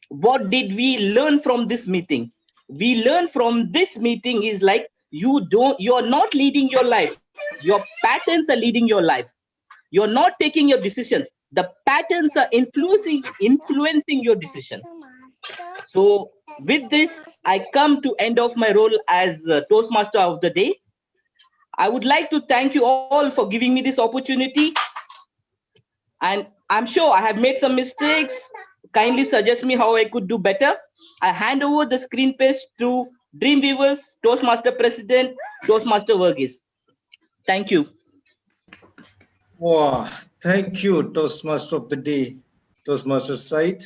Speaker 6: what did we learn from this meeting? We learned from this meeting is like you're not leading your life. Your patterns are leading your life. You're not taking your decisions. The patterns are influencing your decision. So with this, I come to end of my role as Toastmaster of the day. I would like to thank you all for giving me this opportunity. And I'm sure I have made some mistakes. Kindly suggest me how I could do better. I hand over the screen page to Dreamweavers, Toastmaster President, Toastmaster Verghese. Thank you.
Speaker 2: Wow, thank you, Toastmaster of the day, Toastmaster Syed.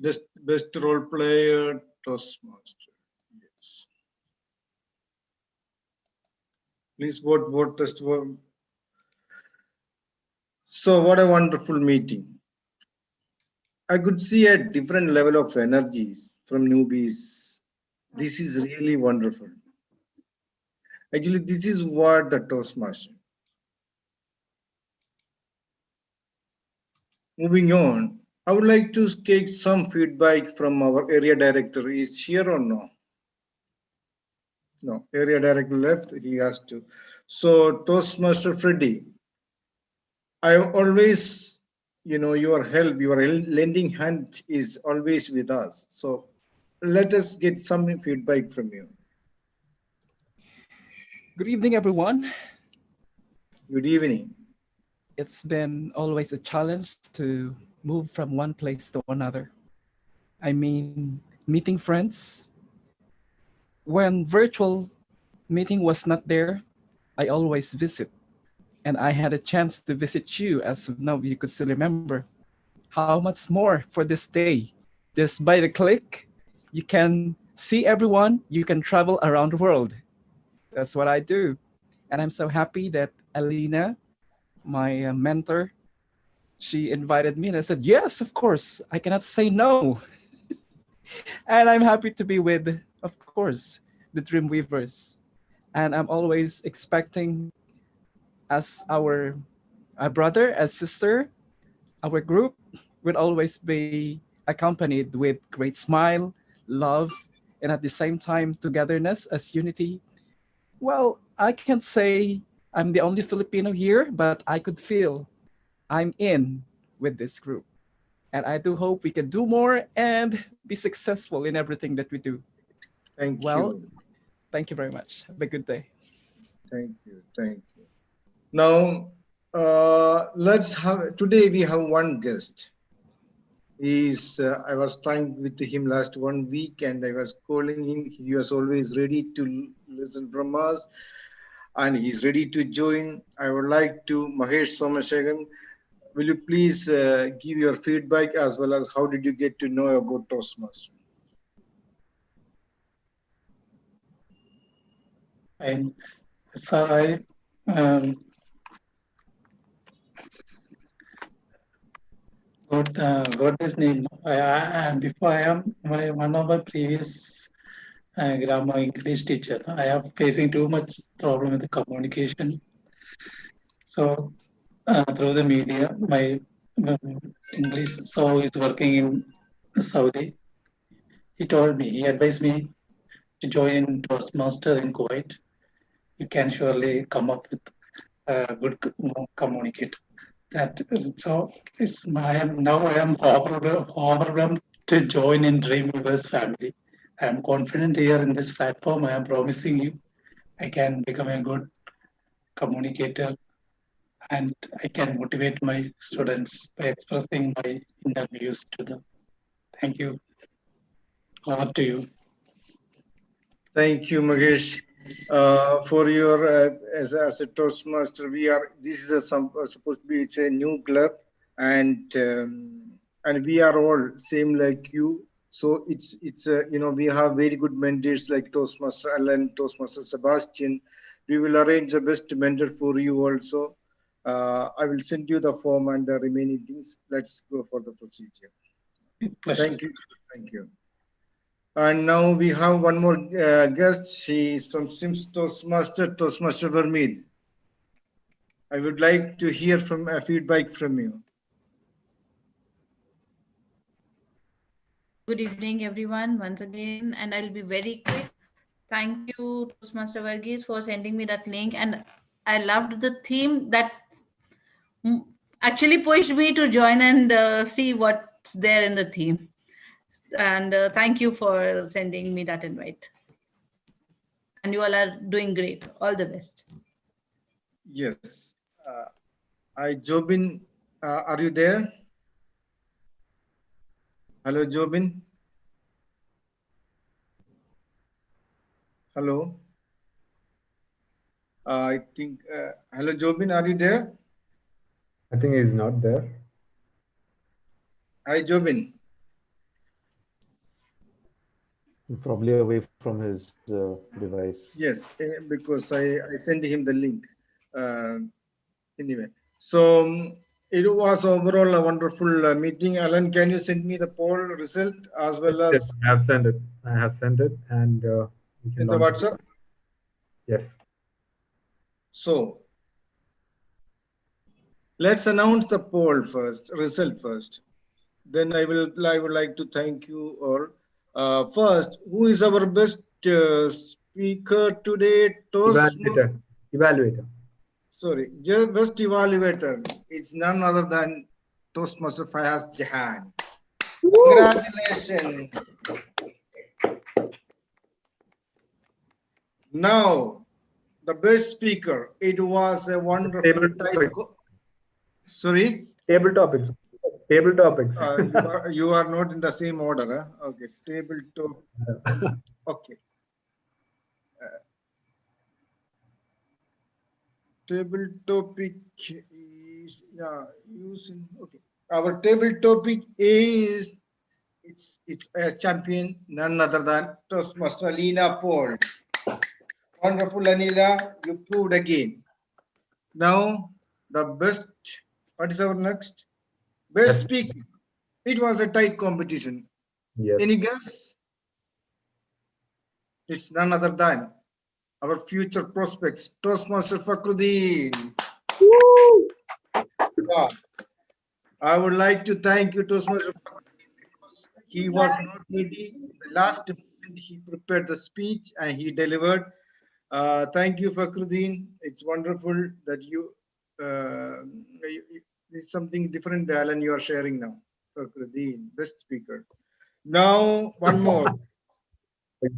Speaker 2: Best role player, Toastmaster. Yes. Please vote, test vote. So what a wonderful meeting. I could see a different level of energies from newbies. This is really wonderful. Actually, this is what the Toastmaster. Moving on, I would like to take some feedback from our area director. Is here or no? No, area director left. He has to. So Toastmaster Freddy, I always, your help, your lending hand is always with us. So let us get some feedback from you.
Speaker 13: Good evening, everyone.
Speaker 2: Good evening.
Speaker 13: It's been always a challenge to move from one place to another. I mean, meeting friends. When virtual meeting was not there, I always visit. And I had a chance to visit you, as now you could still remember. How much more for this day? Just by the click, you can see everyone, you can travel around the world. That's what I do. And I'm so happy that Alina, my mentor, she invited me and I said, yes, of course, I cannot say no. And I'm happy to be with, of course, the Dreamweavers. And I'm always expecting as our brother, as sister, our group would always be accompanied with great smile, love, and at the same time, togetherness as unity. Well, I can't say I'm the only Filipino here, but I could feel I'm in with this group. And I do hope we can do more and be successful in everything that we do.
Speaker 2: Thank
Speaker 13: Well,
Speaker 2: you.
Speaker 13: thank you very much. Have a good day.
Speaker 2: Thank you. Thank you. Now, today we have one guest. I was trying with him last 1 week and I was calling him. He was always ready to listen from us and he's ready to join. I would like to, Mahesh Somashegan, will you please give your feedback as well as how did you get to know about Toastmasters?
Speaker 17: Sir, got his name. Before I am one of my previous grammar English teacher. I am facing too much problem with the communication. So through the media, my English so is working in Saudi. He told me, he advised me to join Toastmaster in Kuwait. You can surely come up with a good communicator. So I am overwhelmed to join in Dreamweavers family. I am confident here in this platform. I am promising you, I can become a good communicator and I can motivate my students by expressing my inner views to them. Thank you. Over to you.
Speaker 2: Thank you, Mahesh, for your as a Toastmaster. This is supposed to be it's a new club, and we are all same like you. So it's we have very good mentors like Toastmaster Alan, Toastmaster Sebastian. We will arrange the best mentor for you also. I will send you the form and the remaining things. Let's go for the procedure. Thank you. Thank you. And now we have one more guest. She is from Sims Toastmaster Vermeed. I would like to hear from a feedback from you.
Speaker 15: Good evening, everyone, once again, and I'll be very quick. Thank you, Toastmaster Varghese, for sending me that link. And I loved the theme that actually pushed me to join and see what's there in the theme. And thank you for sending me that invite. And you all are doing great. All the best.
Speaker 2: Yes. Jobin, are you there? Hello, Jobin. Hello. I think, hello, Jobin, are you there?
Speaker 3: I think he's not there.
Speaker 2: Hi, Jobin.
Speaker 1: Probably away from his device.
Speaker 2: Yes, because I sent him the link. Anyway, so it was overall a wonderful meeting. Alan, can you send me the poll result as well as?
Speaker 3: Yes, I have sent it. I have sent it, and we can
Speaker 2: in the WhatsApp.
Speaker 3: Yes.
Speaker 2: So let's announce the poll first, result first. Then I would like to thank you all. First, who is our best speaker today?
Speaker 3: Evaluator.
Speaker 2: Sorry, best evaluator. It's none other than Toastmaster Fayaz Jahan. Congratulations. Now, the best speaker. It was a wonderful type. Sorry?
Speaker 3: Table topics. Table topics.
Speaker 2: You are not in the same order. Huh? Okay. Table top. Okay. Table topic is using. Okay. Our table topic is it's a champion, none other than Toastmaster Alina Paul. Wonderful, Anila. You proved again. Now the best. What is our next? Best speaker. It was a tight competition.
Speaker 3: Yes.
Speaker 2: Any guess? It's none other than our future prospects, Toastmaster Fakhruddin. Yeah. I would like to thank you, Toastmaster Fakhruddin, because he was not ready. The last moment he prepared the speech and he delivered. Thank you, Fakhruddin. It's wonderful that it's something different, Alan, you are sharing now. Fakhruddin, best speaker. Now, one more.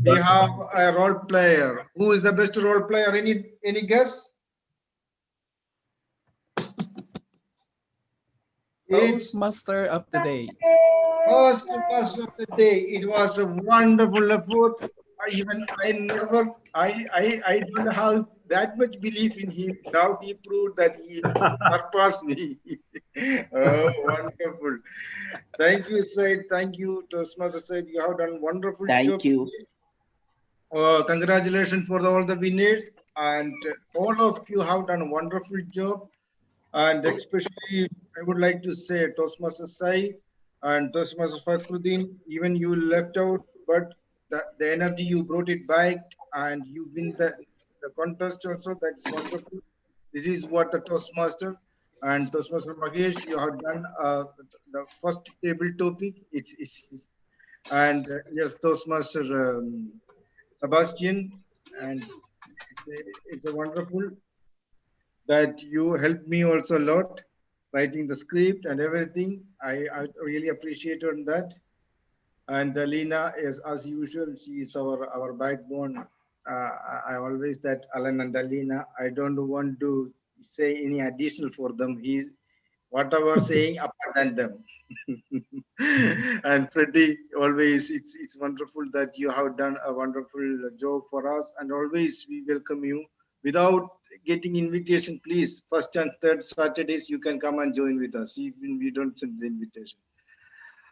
Speaker 2: We have a role player. Who is the best role player? Any guess?
Speaker 13: Toastmaster of the day.
Speaker 2: Toastmaster of the day. It was a wonderful effort. I don't have that much belief in him. Now he proved that he surpassed me. Oh, wonderful. Thank you, Said. Thank you, Toastmaster Said. You have done wonderful job.
Speaker 6: Thank you.
Speaker 2: Congratulations for all the winners, and all of you have done a wonderful job. And especially, I would like to say Toastmaster Sai and Toastmaster Fakhruddin, even you left out, but the energy you brought it back and you win the contest also. That's wonderful. This is what the Toastmaster and Toastmaster Mahesh, you have done the first table topic. And yes, Toastmaster Sebastian, and it's a wonderful that you helped me also a lot writing the script and everything. I really appreciate on that. And Alina is, as usual, she is our backbone. I always that Alan and Alina, I don't want to say any additional for them. He's whatever saying apart than them. And Freddie, always it's wonderful that you have done a wonderful job for us, and always we welcome you. Without getting invitation, please, first and third Saturdays you can come and join with us, even we don't send the invitation.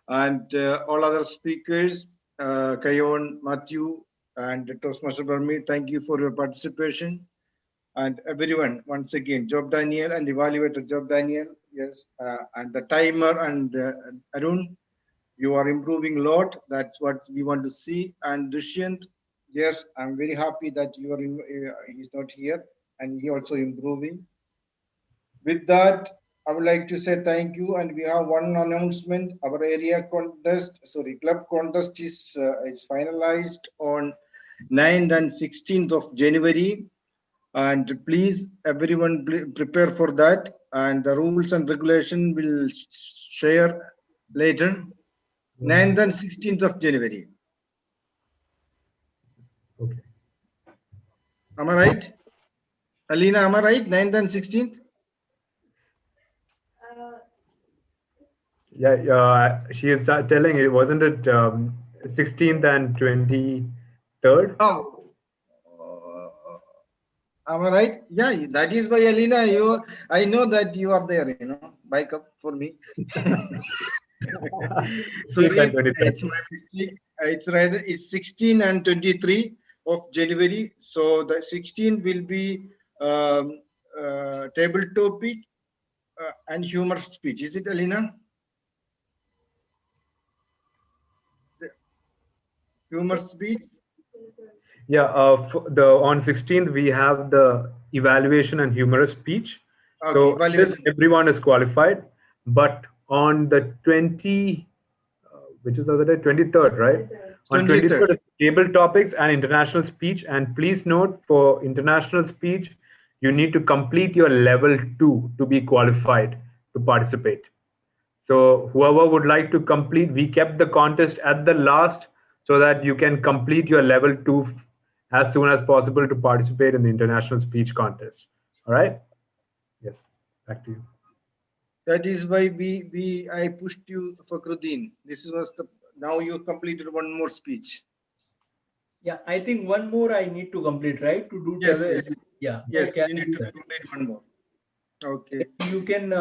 Speaker 2: And all other speakers, Kayon, Matthew, and Toastmaster Burmi, thank you for your participation. And everyone, once again, Job Daniel and evaluator Job Daniel, yes, and the timer and Arun, you are improving a lot. That's what we want to see. And Dushyant, yes, I'm very happy that you are he's not here, and he also improving. With that, I would like to say thank you, and we have one announcement. Our area contest, sorry, club contest is finalized on 9th and 16th of January. And please, everyone prepare for that. And the rules and regulation will share later. 9th and 16th of January.
Speaker 3: Okay.
Speaker 2: Am I right? Alina, am I right? 9th and 16th?
Speaker 3: Yeah, she is telling it, wasn't it 16th and 23rd?
Speaker 2: Oh. Am I right? Yeah, that is why, Alina, I know that you are there, bike up for me. Sorry, it's my mistake. It's right. It's 16 and 23 of January. So the 16 will be table topic and humor speech. Is it, Alina? Humor speech.
Speaker 3: Yeah, on 16th we have the evaluation and humorous speech.
Speaker 2: Okay,
Speaker 3: so
Speaker 2: evaluation.
Speaker 3: Everyone is qualified, but on the which is the other day, 23rd, right? 23rd. On 23rd is table topics and international speech. And please note, for international speech, you need to complete your level 2 to be qualified to participate. So whoever would like to complete, we kept the contest at the last so that you can complete your level 2 as soon as possible to participate in the international speech contest. All right? Yes, back to you.
Speaker 2: That is why I pushed you, Fakhruddin. This was now you completed one more speech.
Speaker 4: Yeah, I think one more I need to complete, right? To do
Speaker 2: yes.
Speaker 4: Yeah.
Speaker 2: Yes, you need to complete one more. Okay.
Speaker 4: You can,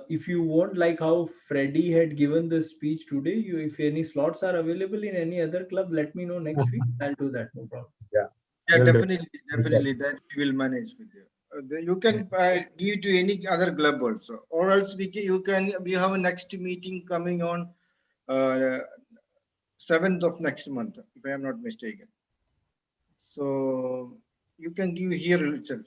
Speaker 4: if you want, like how Freddie had given the speech today, if any slots are available in any other club, let me know next week. I'll do that, no problem.
Speaker 3: Yeah.
Speaker 2: Yeah, definitely. That we will manage with you. You can give to any other club also, or else we have a next meeting coming on 7th of next month, if I am not mistaken. So you can give here itself.